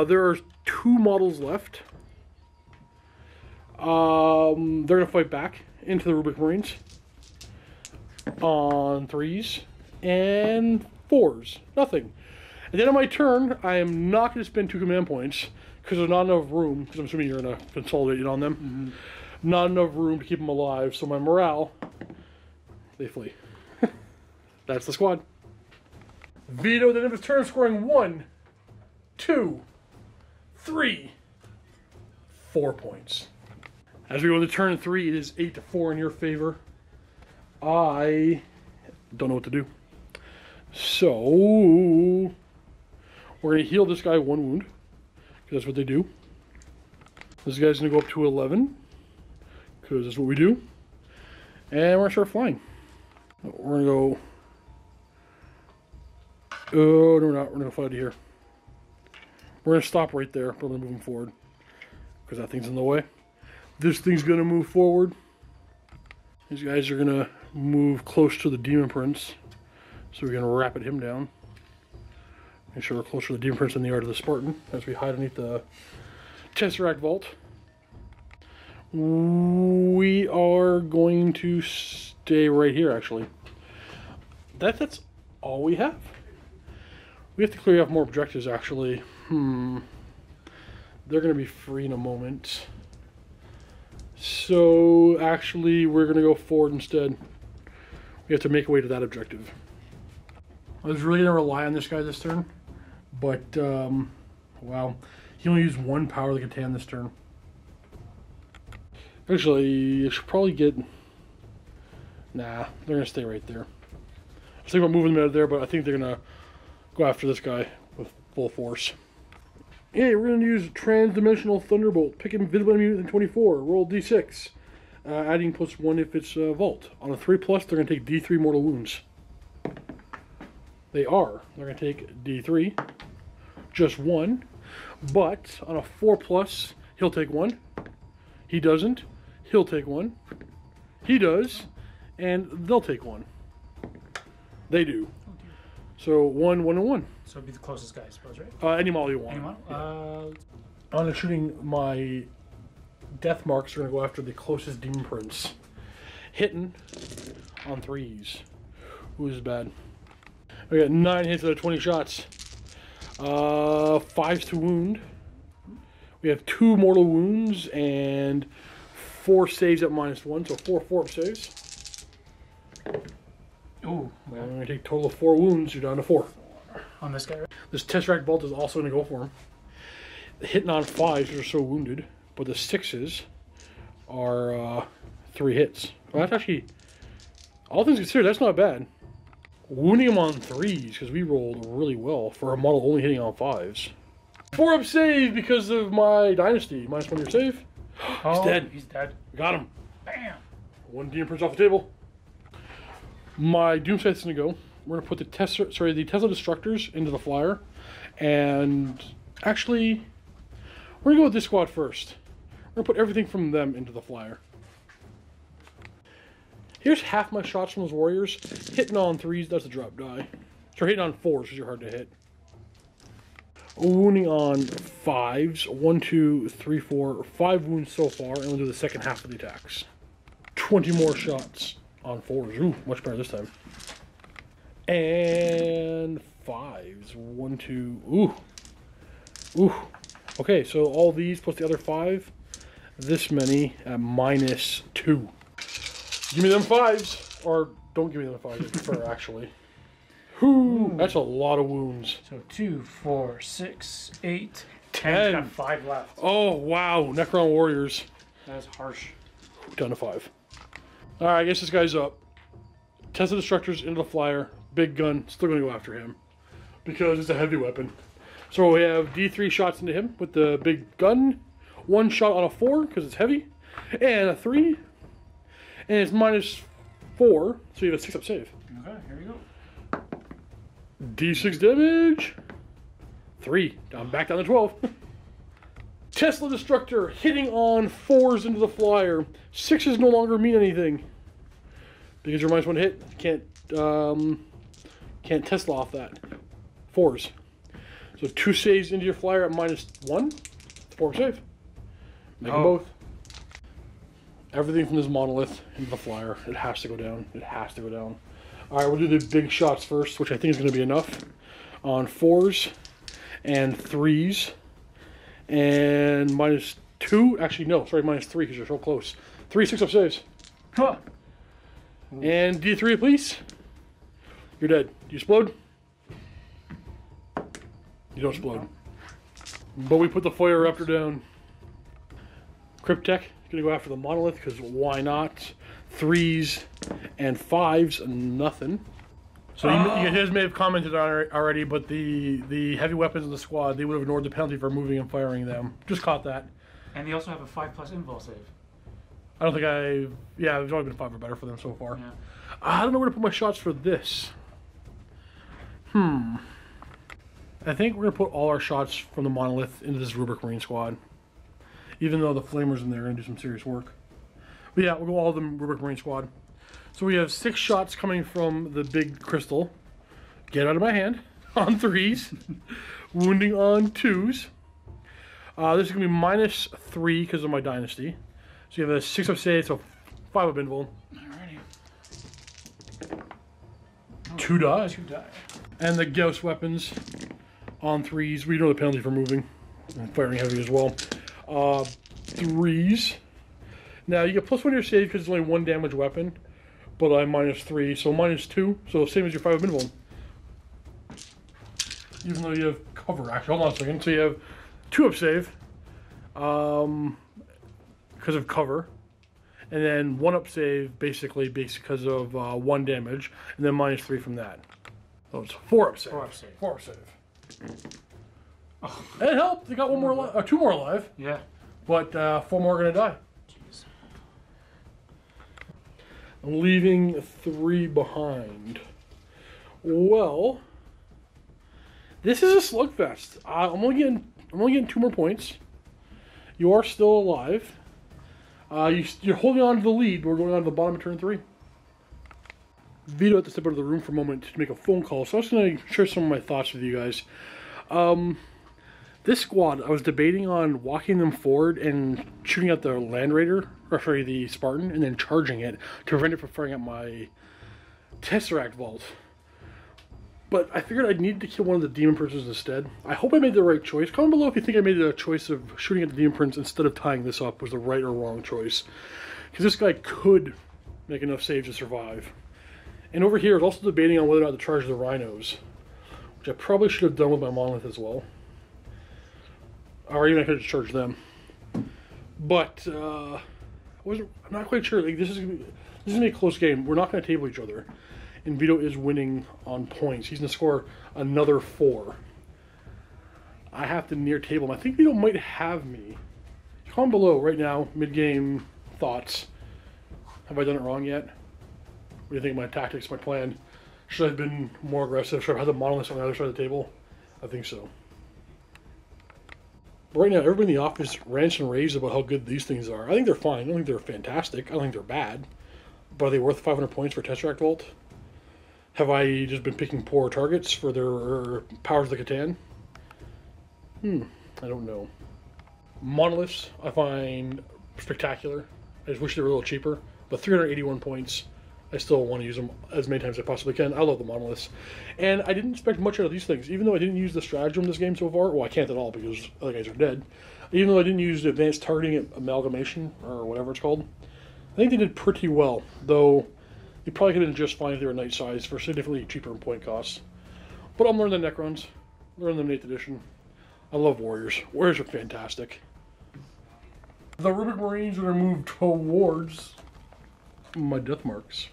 There are 2 models left. They're going to fight back into the Rubric Marines. On 3s. And 4s. Nothing. And then on my turn, I am not going to spend 2 command points because there's not enough room, because I'm assuming you're going to consolidate on them. Mm-hmm. Not enough room to keep them alive, so my morale, they flee. That's the squad. Vito, at the end of his turn, scoring 1, 2, 3, 4 points. As we go into turn 3, it is 8-4 in your favor. I don't know what to do. So we're going to heal this guy 1 wound, because that's what they do. This guy's going to go up to 11, because that's what we do. And we're going to start flying. We're going to go... Oh, no, we're not. We're going to fly to here. We're going to stop right there, but we're moving forward, because that thing's in the way. This thing's going to move forward. These guys are going to move close to the Demon Prince, so we're going to rapid him down. Make sure we're closer to the Demon Prince than the Art of the Spartan as we hide underneath the Tesseract Vault. We are going to stay right here, actually. That's all we have. We have to clear off more objectives, actually. They're going to be free in a moment. So, actually, we're going to go forward instead. We have to make our way to that objective. I was really going to rely on this guy this turn. But, wow. He only used 1 power of the Catan this turn. Actually, I should probably get... Nah, they're going to stay right there. I was thinking about moving them out of there, but I think they're going to go after this guy with full force. Hey, we're going to use Trans-Dimensional Thunderbolt. Pick invisible enemy unit in 24. Roll D6. Adding +1 if it's Vault. On a 3+, they're going to take D3 mortal wounds. They are. They're going to take D3. Just 1. But on a 4+, he'll take 1. He doesn't. He'll take 1. He does. And they'll take 1. They do. So 1, 1, and 1. So it'd be the closest guy, I suppose, right? Any model you want. Any model? On shooting, my death marks are going to go after the closest Demon Prince. Hitting on 3s. Ooh, this is bad. We got 9 hits out of 20 shots. 5s to wound. We have 2 mortal wounds and 4 saves at -1, so 4 up saves. Ooh. Well, I'm going to take a total of 4 wounds. You're down to 4. On this guy, right? This Tesseract Bolt is also going to go for him. Hitting on 5s, which are so wounded, but the 6s are 3 hits. Well, that's actually, all things considered, that's not bad. Wounding him on 3s, because we rolled really well for a model only hitting on 5s. 4 up save because of my Dynasty. -1 your save. He's dead. He's dead. We got him. Bam! 1 Demon Prince off the table. My Doomscythe's going to go. We're going to put the Tesla Destructors into the flyer. And actually, we're going to go with this squad first. We're going to put everything from them into the flyer. Here's half my shots from those warriors. Hitting on 3s, that's a drop die. So hitting on 4s because you're hard to hit. Wounding on 5s. 1, 2, 3, 4, 5 wounds so far. And we'll do the second half of the attacks. 20 more shots on 4s. Ooh, much better this time. And 5s. 1, 2. Ooh. Ooh. Okay, so all these plus the other 5. This many at -2. Give me them 5s. Or don't give me them 5s, I prefer, actually. Whew, that's a lot of wounds. So 2, 4, 6, 8, 10. Got 5 left. Oh, wow. Necron Warriors. That's harsh. Down to 5. Alright, I guess this guy's up. Tesla Destructors into the flyer. Big gun. Still going to go after him. Because it's a heavy weapon. So we have D3 shots into him with the big gun. 1 shot on a 4 because it's heavy. And a 3. And it's -4. So you have a 6 up save. Okay, here we go. D6 damage. 3. I'm back down to 12. Tesla Destructor hitting on 4s into the flyer. 6s no longer mean anything. Because you're -1 hit. Can't Tesla off that. 4s. So 2 saves into your flyer at -1. 4 save. Make them both. Everything from this monolith into the flyer. It has to go down. It has to go down. Alright, we'll do the big shots first, which I think is going to be enough. On 4s and 3s. And -2. Actually, no. Sorry, -3 because you're so close. 3 6 up saves. Huh. And D3, please. You're dead. Do you explode? You don't explode. But we put the Fire Raptor down. Cryptek gonna go after the monolith because why not? 3s and 5s, nothing. So you guys may have commented on it already, but the heavy weapons in the squad, they would have ignored the penalty for moving and firing them. Just caught that. And they also have a 5+ invul save. I don't think yeah, there's only been 5 or better for them so far. Yeah. I don't know where to put my shots for this. I think we're going to put all our shots from the monolith into this Rubric Marine squad. Even though the flamers in there are going to do some serious work. But yeah, we'll go all of them Rubric Marine squad. So we have 6 shots coming from the big crystal. Get out of my hand. On 3s. Wounding on 2s. This is going to be -3 because of my Dynasty. So you have a 6 up save, so 5 up invul. Alrighty. 2 die. 2 die. And the Gauss weapons. On 3s, we know the penalty for moving and firing heavy as well. 3s. Now you get +1 to your save because it's only 1 damage weapon, but I'm -3, so -2. So same as your 5 minimum. Even though you have cover, actually, hold on a second. So you have 2 up save, because of cover, and then 1 up save basically because of 1 damage, and then -3 from that. So it's 4 up save. 4 up save. 4 up save. Oh. It helped. They got 1 more alive, 2 more alive. Yeah. But 4 more are gonna die. Jeez. I'm leaving 3 behind. Well, this is a slugfest. I'm only getting 2 more points. You are still alive. You're holding on to the lead. We're going on to the bottom of turn 3. Vito had to step out of the room for a moment to make a phone call, so I was going to share some of my thoughts with you guys. This squad, I was debating on walking them forward and shooting at the Land Raider, or sorry, the Spartan, and then charging it to prevent it from firing at my Tesseract Vault. But I figured I'd need to kill one of the Demon Princes instead. I hope I made the right choice. Comment below if you think I made the choice of shooting at the Demon Prince instead of tying this up was the right or wrong choice. Because this guy could make enough saves to survive. And over here, I was also debating on whether or not to charge the Rhinos, which I probably should have done with my Monolith as well. Or even I could have charged them. But I'm not quite sure. Like, this is gonna be a close game. We're not going to table each other. And Vito is winning on points. He's going to score another 4. I have to near table him. I think Vito might have me. Comment below right now, mid-game thoughts. Have I done it wrong yet? What do you think of my tactics, my plan? Should I have been more aggressive? Should I have had the Monolith on the other side of the table? I think so. But right now, everybody in the office rants and raves about how good these things are. I think they're fine. I don't think they're fantastic. I don't think they're bad. But are they worth 500 points for Tesseract Vault? Have I just been picking poor targets for their Powers of the Catan? I don't know. Monoliths, I find spectacular. I just wish they were a little cheaper. But 381 points, I still want to use them as many times as I possibly can. I love the Monoliths. And I didn't expect much out of these things. Even though I didn't use the stratagem this game so far, well, I can't at all because other guys are dead. Even though I didn't use the advanced targeting amalgamation, or whatever it's called, I think they did pretty well. Though, you probably could have been just fine if they were night size for significantly cheaper in point costs. But I'm learning the Necrons. Learning them in 8th edition. I love Warriors. Warriors are fantastic. The Rubric Marines are going to move towards my death marks.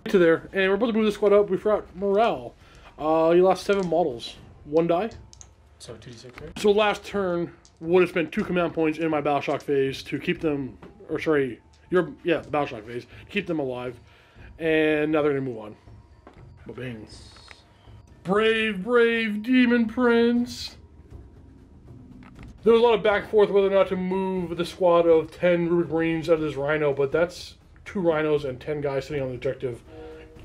To there. And we're about to move the squad up. We forgot morale. You lost 7 models. 1 die. So 2d6 there? So last turn would have spent 2 command points in my battle shock phase to keep them, or sorry, the battle shock phase, to keep them alive. And now they're going to move on. Ba-bing. Brave, brave Demon Prince. There was a lot of back and forth whether or not to move the squad of 10 Rubric Marines out of this Rhino, but that's 2 Rhinos and 10 guys sitting on the objective,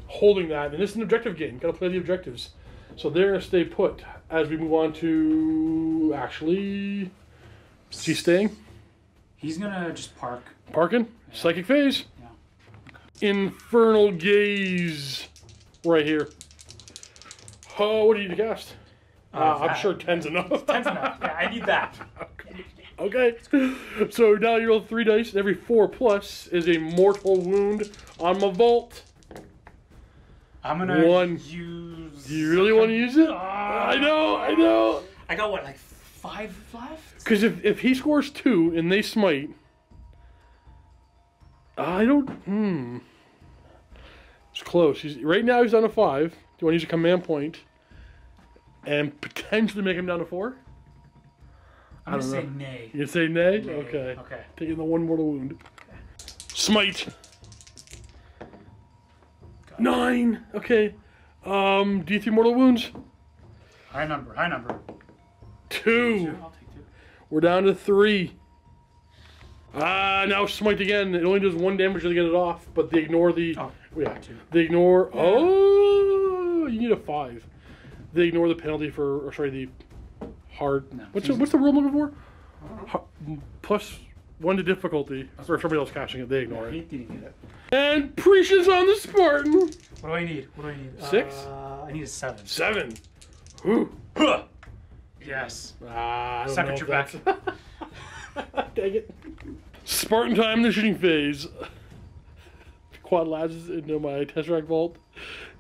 holding that. And this is an objective game. Got to play the objectives. So they're going to stay put as we move on to, actually, is he staying? He's going to just park. Parking? Yeah. Psychic phase. Yeah. Okay. Infernal Gaze. Right here. Oh, what do you need to cast? I'm sure 10's enough. 10's enough. Yeah, I need that. Okay. So now you roll 3 dice, and every 4 plus is a mortal wound on my vault. I'm gonna use. Do you really want to use it? I know. I got what, like 5 left? Because if he scores 2 and they smite, I don't. It's close. Right now he's down to 5. Do you want to use a command point and potentially make him down to 4? I'm gonna say nay. You say nay? Nay. Okay. Okay. Taking the 1 mortal wound. Okay. Smite. 9. Okay. D3 mortal wounds. High number. 2. I'll take 2. We're down to 3. Now smite again. It only does 1 damage to get it off, but they ignore the. Oh, yeah. 2. They ignore. Oh, you need a 5. They ignore the penalty for, or sorry, the hard. No, what's the rule I'm looking for? Plus 1 to difficulty for somebody else casting it. They ignore it. And Precious on the Spartan. What do I need? 6. I need a 7. 7. Ooh. Yes. I don't Second know your if back. that's- Dang it. Spartan time in the shooting phase. Quad lasses into my Tesseract Vault.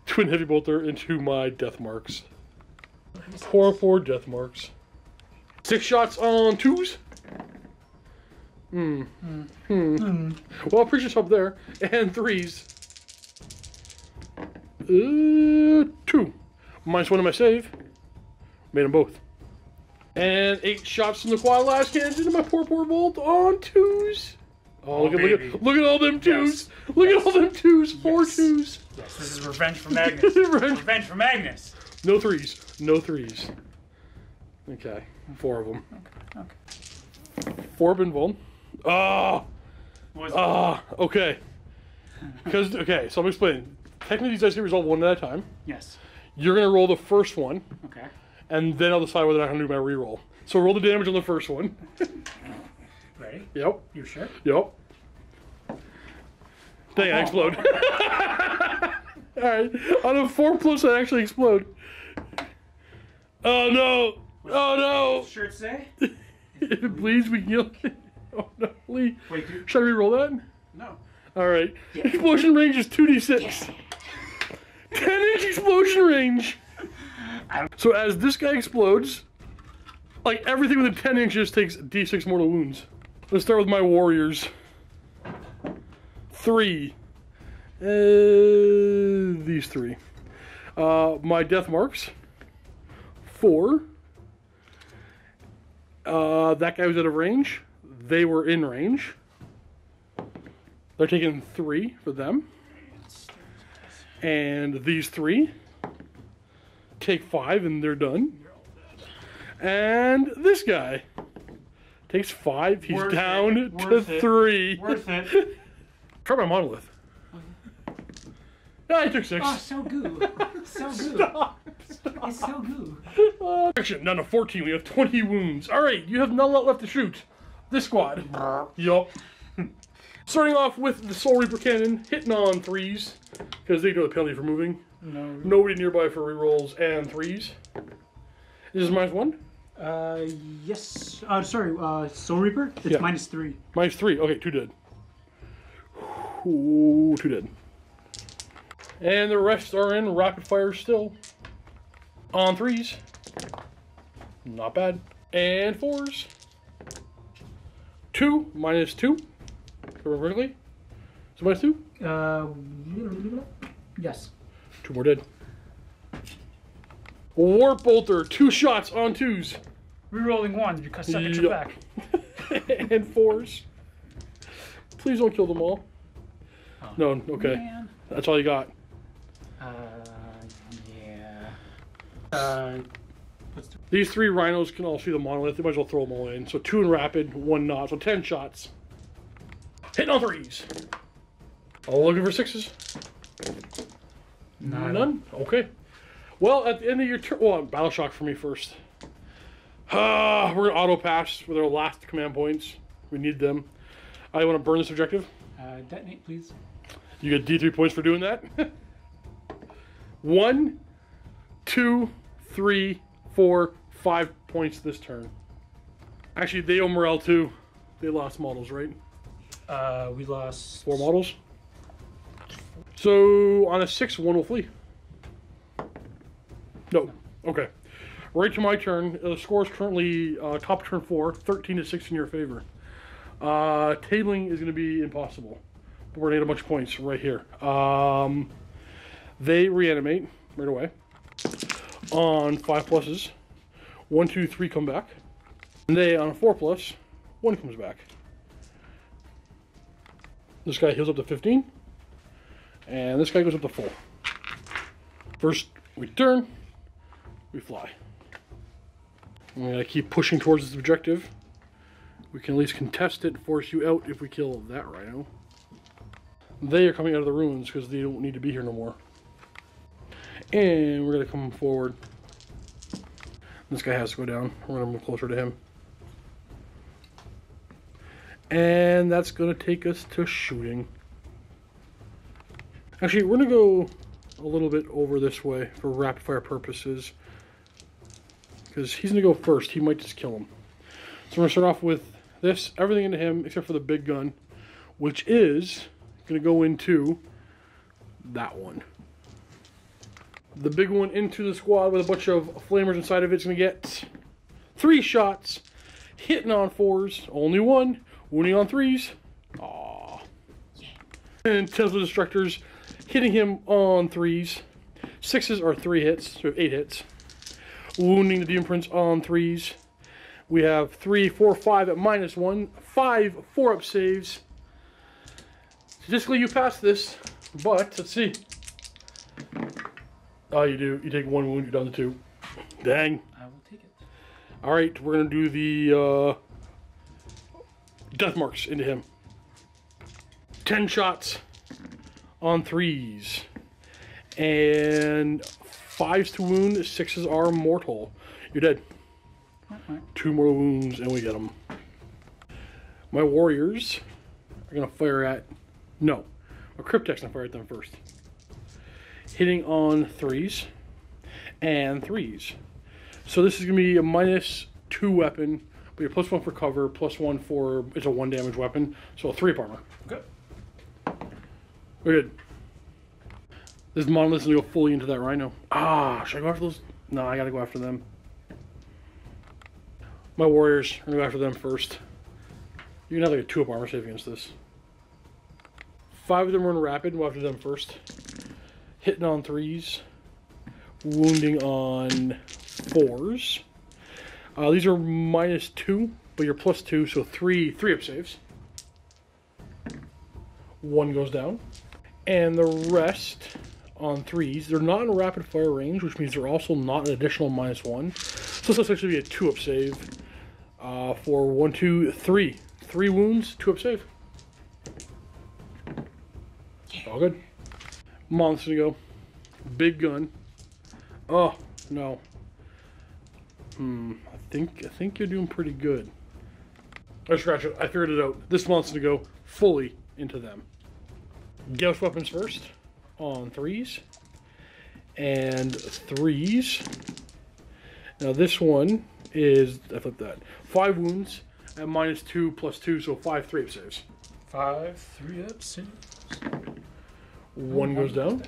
Twin Heavy Bolter into my Death Marks. 4 Death Marks. 6 shots on 2s. Well, appreciate up there. And 3s. 2. -1 in my save. Made them both. And 8 shots from the quad las cannons into my poor Vault on 2s. Oh, look at all them 2s. Yes. Look at all them 2s. 4 Yes. 2s. Yes, this is revenge for Magnus. Revenge for Magnus. No 3s. No 3s. Okay. 4 of them. Okay. 4 been Vuln. Okay. Because, okay, so I'm explaining. Technically, these dice get resolved one at a time. Yes. You're going to roll the first one, Okay. and then I'll decide whether I can do my reroll. So roll the damage on the first one. Ready? Yep. You sure? Yep. Dang, I explode. Alright. On a 4+, I actually explode. Oh no! Oh Sure to say? no! If it bleeds, we heal. Oh no, Lee. Wait, dude. Should I reroll that? No. Alright. Explosion range is 2d6. 10-inch explosion range! So as this guy explodes, like everything within 10 inches takes d6 mortal wounds. Let's start with my warriors. 3. These 3. My Death Marks. 4. That guy was out of range. They were in range. They're taking 3 for them. And these 3 take 5 and they're done. And this guy takes 5. He's Worth down it. to Worth it. 3. Worth it. Try my monolith. Yeah, I took 6. Oh, so good. So good. Stop. It's so good. Action, down to 14. We have 20 wounds. Alright, you have not a lot left to shoot. This squad. Yup. Starting off with the Soul Reaper Cannon, hitting on 3s, because they know the penalty for moving. No. Nobody nearby for rerolls and 3s. This is -1? Yes. Sorry, Soul Reaper? It's Yeah. -3. -3. Okay, 2 dead. Ooh, 2 dead. And the rest are in rapid fire still. On 3s. Not bad. And 4s. 2, -2. Perfectly. So -2? Yes. 2 more dead. Warp Bolter, 2 shots on 2s. Rerolling 1s because suck at your back. And 4s. Please don't kill them all. Oh, No, okay. Man. That's all you got. Yeah. These 3 rhinos can all see the monolith. They might as well throw them all in. So 2 in rapid, 1 not. So 10 shots. Hitting on 3s. All looking for 6s. None? Okay. Well, at the end of your turn... Well, Battle Shock for me first. We're going to auto pass with our last command points. We need them. I want to burn this objective. Detonate, please. You get D3 points for doing that. 1, 2, 3, 4, 5 points this turn. Actually, they owe morale too. They lost models, right? We lost 4 models. So on a 6, 1 will flee. No. Okay. Right to my turn. The score is currently top turn 4, 13 to 6 in your favor. Tabling is going to be impossible. But we're going to get a bunch of points right here. They reanimate right away. On 5 pluses. 1, 2, 3 come back. And they on a 4 plus, 1 comes back. This guy heals up to 15. And this guy goes up to 4. First, we turn. We fly. We're going to keep pushing towards this objective. We can at least contest it and force you out if we kill that rhino. They are coming out of the ruins because they don't need to be here no more. And we're going to come forward. This guy has to go down. We're going to move closer to him. And that's going to take us to shooting. Actually, we're going to go a little bit over this way for rapid fire purposes. because he's going to go first. He might just kill him. So we're going to start off with this, everything into him except for the big gun, which is going to go into that one. The big one into the squad with a bunch of flamers inside of it is going to get 3 shots, hitting on 4s, only 1, wounding on 3s. Aww. And Tesla Destructors hitting him on 3s. 6s are 3 hits, so we have 8 hits. Wounding the Demon Prince on 3s. We have 3, 4, 5 at -1. 5 4-up saves. Statistically, you pass this, but let's see. Oh, you do. You take 1 wound, you're down to 2. Dang. I will take it. Alright, we're going to do the death marks into him. 10 shots on 3s. And 5s to wound, 6s are mortal. You're dead. 2 more wounds and we get them. My warriors are going to fire at... No. My Cryptek's going to fire at them first. Hitting on 3s and 3s. So this is going to be a -2 weapon, but you're +1 for cover, +1 for... It's a 1 damage weapon, so a 3-up armor. Okay. We're good. This monolith's going to go fully into that rhino. Ah, should I go after those? No, I got to go after them. My warriors are going to go after them first. You can have like a 2-up armor save against this. 5 of them run rapid. We'll after them first. Hitting on 3s. Wounding on 4s. These are -2, but you're +2, so 3 3-up saves. 1 goes down. And the rest on 3s, they're not in rapid fire range, which means they're also not an additional -1. So this will actually be a 2-up save for 1, 2, 3. 3 wounds, 2-up save. All good. Monster to go. Big gun. Oh, no. I think you're doing pretty good. I scratch it. I figured it out. This monster to go fully into them. Gauss weapons first on 3s and 3s. Now this one is, I flipped that, 5 wounds at -2 +2, so 5 3-up saves. 5 3-up saves. 1 goes down.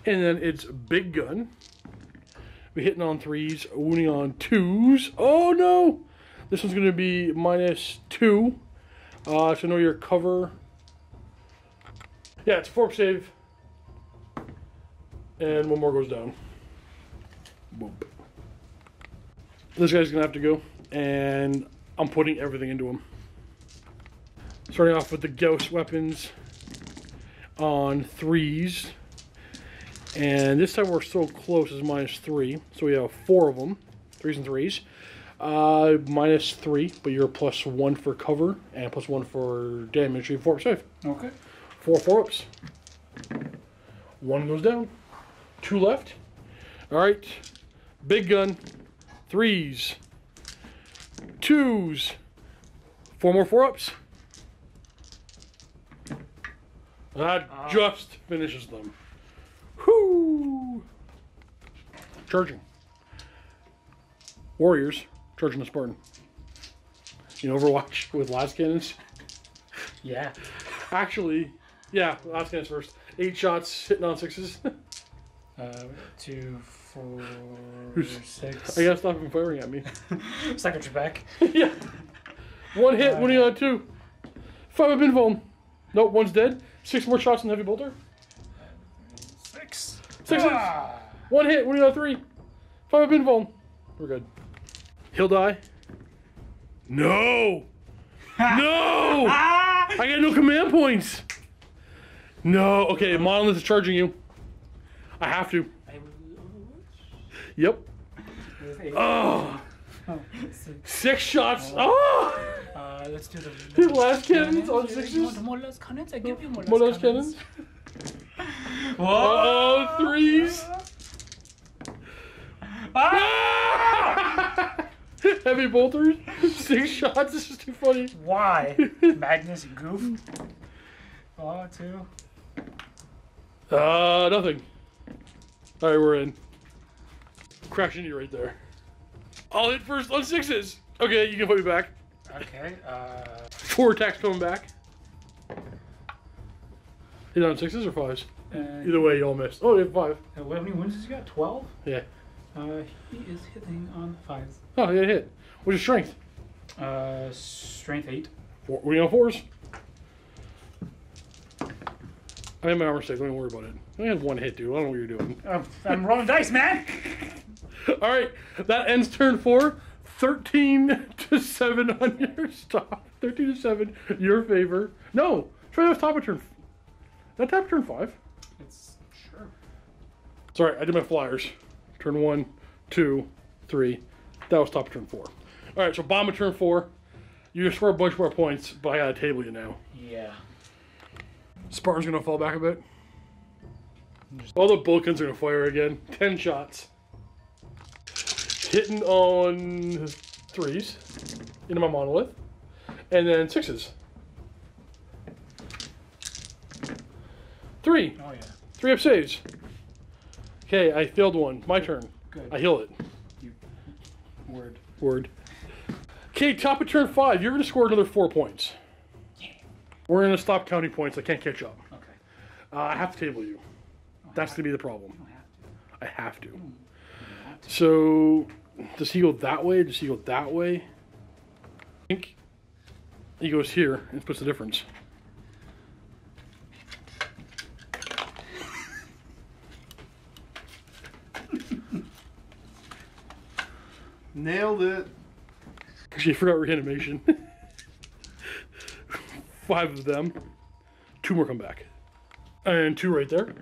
And then it's big gun. We're hitting on 3s, wounding on 2s. Oh no! This one's going to be -2. So know your cover. Yeah, it's a 4-up save. And 1 more goes down. Boop. This guy's going to have to go. And I'm putting everything into him. Starting off with the Gauss weapons on 3s. And this time we're so close as -3. So we have 4 of them. 3s and 3s. -3, but you're +1 for cover and +1 for damage. You have 4-up save. Okay. 4 4-ups. 1 goes down. 2 left. Alright. Big gun. 3s. 2s. 4 more 4-ups. That just finishes them. Whoo! Charging. Warriors charging the Spartan. You know Overwatch with last cannons? Yeah. Actually, yeah, last cannons first. 8 shots hitting on 6s. 2, 4, 6. I gotta stop him firing at me. Second your back. Yeah. 1 hit, winning on 2. 5-up invuln. Nope, 1's dead. 6 more shots in heavy bolter. 6. 6 hits. 1 hit, winning on 3. 5-up invuln. We're good. He'll die. No! No! I got no command points. No. Okay, Monolith is charging you. I have to. Yep. Oh. 6 shots. Oh! Let's do the last cannons on 6s. You want more last cannons? I give you more More last cannons. Whoa! 3s. Ah! Heavy bolters. 6 shots. This is too funny. Why? Magnus, you goof. 2. Nothing. Alright, we're in. Crashing you right there. I'll hit first on 6s. Okay, you can put me back. Okay. 4 attacks coming back. Hit on 6s or 5s? Either way, you all missed. Oh, you have 5. How many wounds has he got? 12? Yeah. He is hitting on 5s. Oh, you got a hit. What's your strength? Strength 8. 4. What are you on 4s? I have my armor save. Don't even worry about it. I only had 1 hit, dude. I don't know what you're doing. I'm rolling dice, man! Alright, that ends turn 4. 13-7 on your stop. 13-7, your favor. No, try that top of turn. That top of turn 5. It's sure. Sorry, I did my flyers. Turn 1, 2, 3. That was top of turn 4. Alright, so bottom of turn 4. You score a bunch more points, but I gotta table you now. Yeah. Spartan's gonna fall back a bit. All the Bulkins are gonna fire again. 10 shots. Hitting on 3s into my monolith. And then 6s. 3. Oh, yeah. 3 up saves. Okay, I failed one. My turn. Good. I heal it. Word. Okay, top of turn 5. You're gonna score another 4 points. Yeah. We're gonna stop counting points. I can't catch up. Okay. I have to table you. That's gonna be the problem. You don't have to. I have to. You don't have to. So, does he go that way? Does he go that way? I think he goes here and splits the difference. Nailed it. Actually, I forgot reanimation. 5 of them. 2 more come back. And 2 right there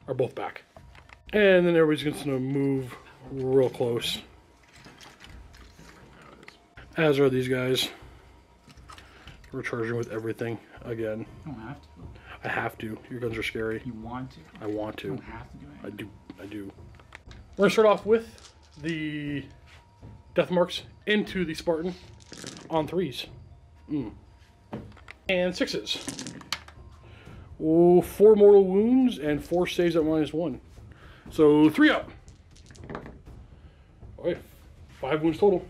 are both back. And then everybody's just going to move real close. As are these guys. We're charging with everything again. You don't have to. I have to. Your guns are scary. You want to. I want You to. don't have to do anything. I do. We're going to start off with the death marks into the Spartan on 3s. And 6s. Oh, 4 mortal wounds and 4 saves at -1. So 3 up. Okay, 5 wounds total.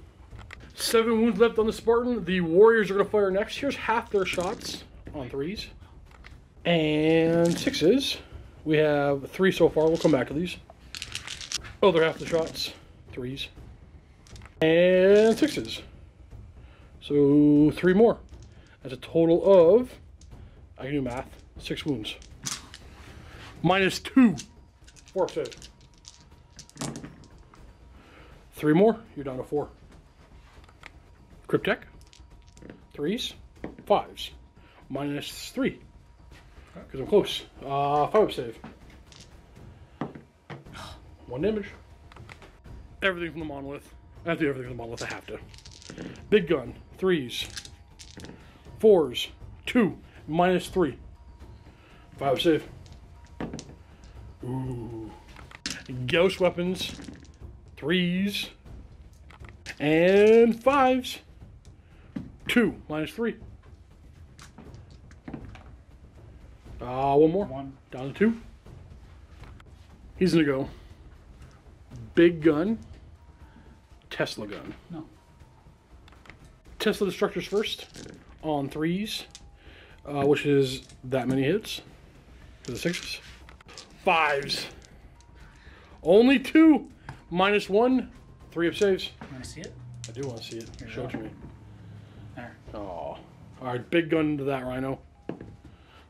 7 wounds left on the Spartan. The warriors are going to fire next. Here's half their shots on 3s. And 6s. We have 3 so far. We'll come back to these. Other half the shots. 3s. And 6s. So 3 more. That's a total of, I can do math, 6 wounds. -2. 4 save. 3 more, you're down to 4. Cryptek. 3s. 5s. -3. Because I'm close. 5 up save. 1 damage. Everything from the monolith. I have to do everything from the monolith. I have to. Big gun. 3s. 4s. 2. -3. 5 up save. Ooh. Ghost weapons. 3s. And 5s. 2. -3. One more. 1. Down to 2. He's gonna go big gun, Tesla gun. No. Tesla destructors first on 3s, which is that many hits for the 6s. 5s. Only 2. -1. 3 up saves. You want to see it? I do want to see it. Here you Show it to go. me. There. Oh. Alright, big gun into that rhino.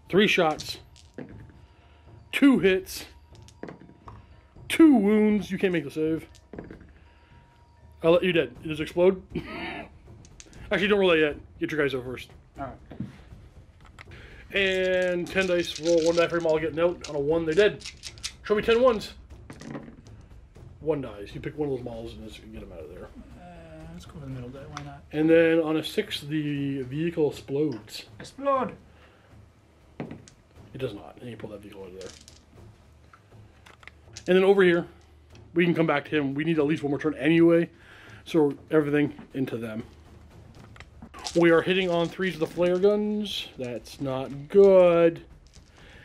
3 shots. 2 hits. 2 wounds. You can't make the save. I'll let you dead. It does explode. Actually, don't roll that yet. Get your guys over first. Alright. And 10 dice. Roll 1 die for them all getting out. On a 1, they're dead. Show me 10 ones. 1 dies. You pick one of those models and just get them out of there. Let's go for the middle die. Why not? And then on a 6, the vehicle explodes. Explode! It does not. And you pull that vehicle out of there. And then over here, we can come back to him. We need at least 1 more turn anyway. So everything into them. We are hitting on 3s with the flare guns. That's not good.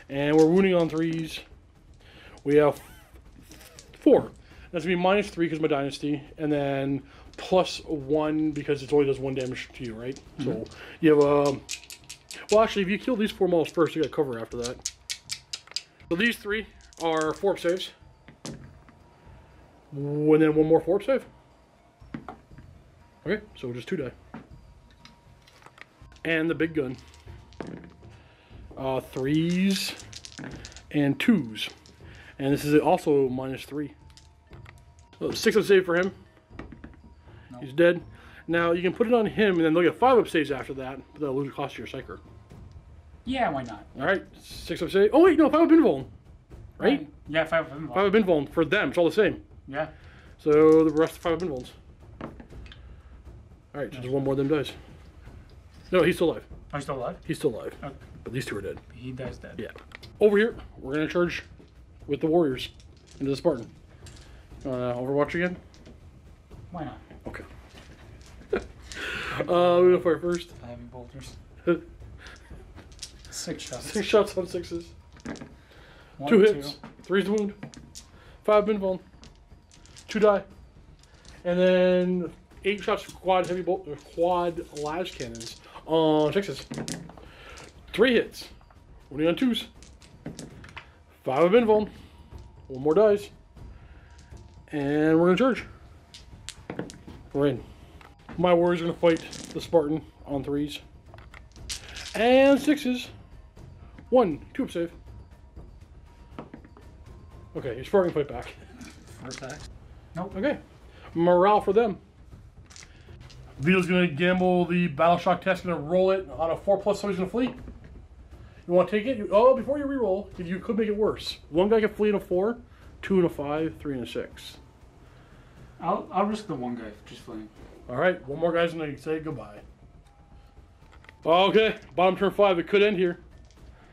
And we're wounding on 3s. We have 4. That's going to be -3 because of my dynasty. And then +1 because it only does 1 damage to you, right? So you have well, actually, if you kill these 4 models first, you got cover after that. So these 3 are 4-up saves. And then 1 more 4-up save. Okay, so just 2 die. And the big gun. 3s and 2s. And this is also -3. So 6-up save for him. Nope. He's dead. Now you can put it on him, and then they'll get 5-up saves after that, but that'll lose the cost to your psyker. Yeah, why not? Alright, 6-up save. Oh wait, no, 5-up invuln. Right? Yeah, 5-up invuln. 5-up invuln for them, it's all the same. Yeah. So the rest of 5-up invulns. Alright, so just 1 more of them dies. No, he's still alive. Are you still alive? He's still alive. Okay. But these 2 are dead. He dies dead. Yeah. Over here, we're going to charge with the warriors into the Spartan. Overwatch again? Why not? Okay. We're going to fire first. Heavy bolters. 6 shots. 6 shots on 6s. 1, 2 hits. 3's the wound. 5 invuln. 2 die. And then 8 shots quad heavy bolt or quad lash cannons on 6s. 3 hits. Only on 2s. 5 of invuln. 1 more dies. And we're gonna charge. We're in. My warrior's gonna fight the Spartan on 3s. And 6s. 1, 2-up save. Okay, your Spartan can fight back. First attack. Nope. Okay. Morale for them. Vito's gonna gamble the battle shock test, gonna roll it on a 4+, somebody's gonna flee. You wanna take it? Before you reroll, you could make it worse. 1 guy can flee in a 4, 2 in a 5, 3 in a 6. I'll risk the 1 guy just fleeing. Alright, 1 more guy's gonna say goodbye. Okay, bottom turn 5, it could end here.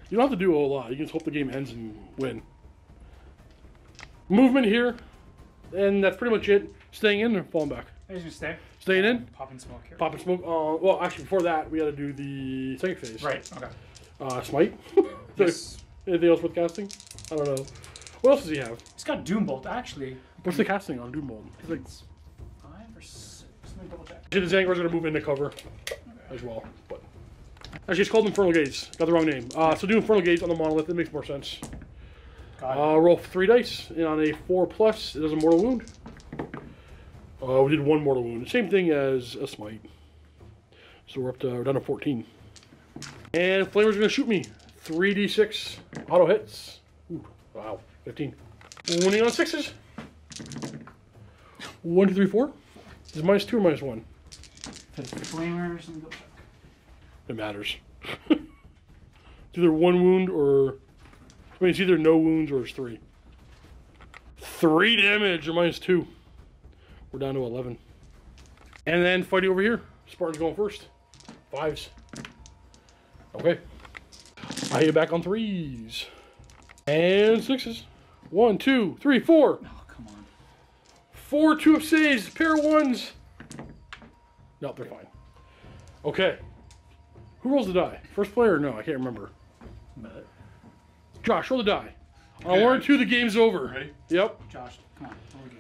You don't have to do a whole lot, you can just hope the game ends and win. Movement here, and that's pretty much it. Staying in or falling back? He's gonna stay. Staying in? Popping smoke here. Popping smoke. Well, actually, before that, we gotta do the second phase. Right, okay. Smite? Yes. Anything else with casting? I don't know. What else does he have? He's got Doombolt, actually. What's the casting on Doombolt? I think it's 5 or 6. Let me double check. The Zangor's gonna move into cover as well. But actually, it's called Infernal Gaze. Got the wrong name. So do Infernal Gaze on the monolith. It makes more sense. Roll 3 dice, and on a 4+, it does a mortal wound. We did 1 mortal wound. Same thing as a smite. So we're down to 14. And Flamer's gonna shoot me. 3d6 auto hits. Ooh, wow, 15. Winning on 6s. 1, 2, 3, 4. Is it -2 or -1? Flamers and go check. It matters. It's either 1 wound or... I mean, it's either no wounds or it's 3. 3 damage or -2. We're down to 11. And then fighting over here. Spartan's going first. 5s. Okay. I hit it back on 3s. And 6s. 1, 2, 3, 4. Oh, come on. 4 2-up saves. Pair of 1s. No, they're fine. Okay. Who rolls the die? First player or no? I can't remember. Josh, roll the die. On 1 or 2, the game's over. Ready? Yep. Josh, come on, roll the game.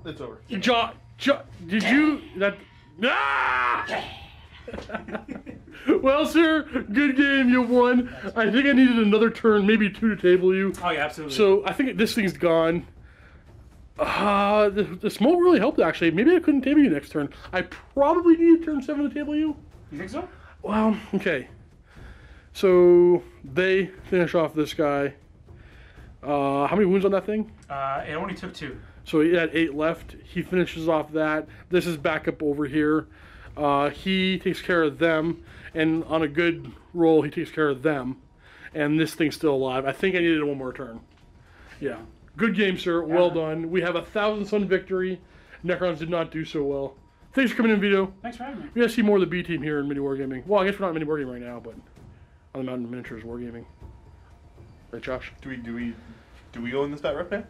It's over. Did you... That... Ah! Well, sir, good game. You won. I think I needed another turn, maybe 2 to table you. Oh, yeah, absolutely. So I think this thing's gone. The smoke really helped, actually. Maybe I couldn't table you next turn. I probably need turn 7 to table you. You think so? Well, okay. So they finish off this guy. How many wounds on that thing? It only took 2. So he had 8 left. He finishes off that. This is back up over here. He takes care of them, and on a good roll, he takes care of them. And this thing's still alive. I think I needed 1 more turn. Yeah. Good game, sir. Yeah. Well done. We have a 1,000-sun victory. Necrons did not do so well. Thanks for coming in, Vito. Thanks for having me. We gotta see more of the B team here in Mini Wargaming. Well, I guess we're not in Mini Wargaming right now, but on the Mountain Miniatures Wargaming. Right, Josh? Do we own this bat rep now?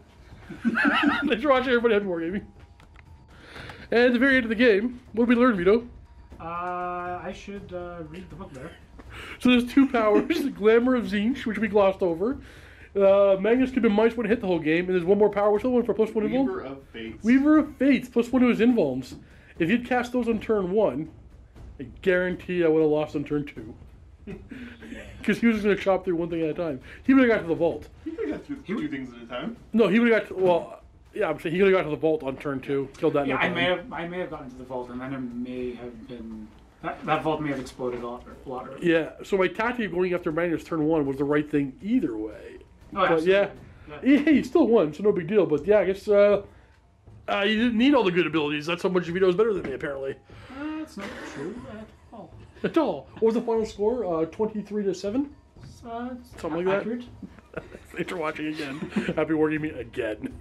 Thanks for watching, everybody. Happy Wargaming. And at the very end of the game, what did we learn, Vito? I should read the book there. So there's 2 powers: the Glamour of Zinch, which we glossed over, Magnus could be -1 hit the whole game, and there's one more power. What's the one for +1 invuln? Weaver of Fates. Weaver of Fates, +1 to his invulns. If you'd cast those on turn 1, I guarantee I would have lost on turn 2. Because he was going to chop through one thing at a time. He would have got to the vault. He could have got through two things at a time. No, he would have got to, well, yeah, I'm saying he would have got to the vault on turn 2. Killed that. Yeah, no I may have gotten to the vault, and then it may have been that vault may have exploded a lot earlier. Yeah, so my tactic of going after Magnus turn 1 was the right thing either way. Oh, but absolutely. yeah, he still won, so no big deal. But yeah, I guess you didn't need all the good abilities. That's how much Vito is better than me, apparently. That's not true at all. At all. What was the final score? 23-7? Something like that. Accurate. Thanks for watching again. Happy wargaming again.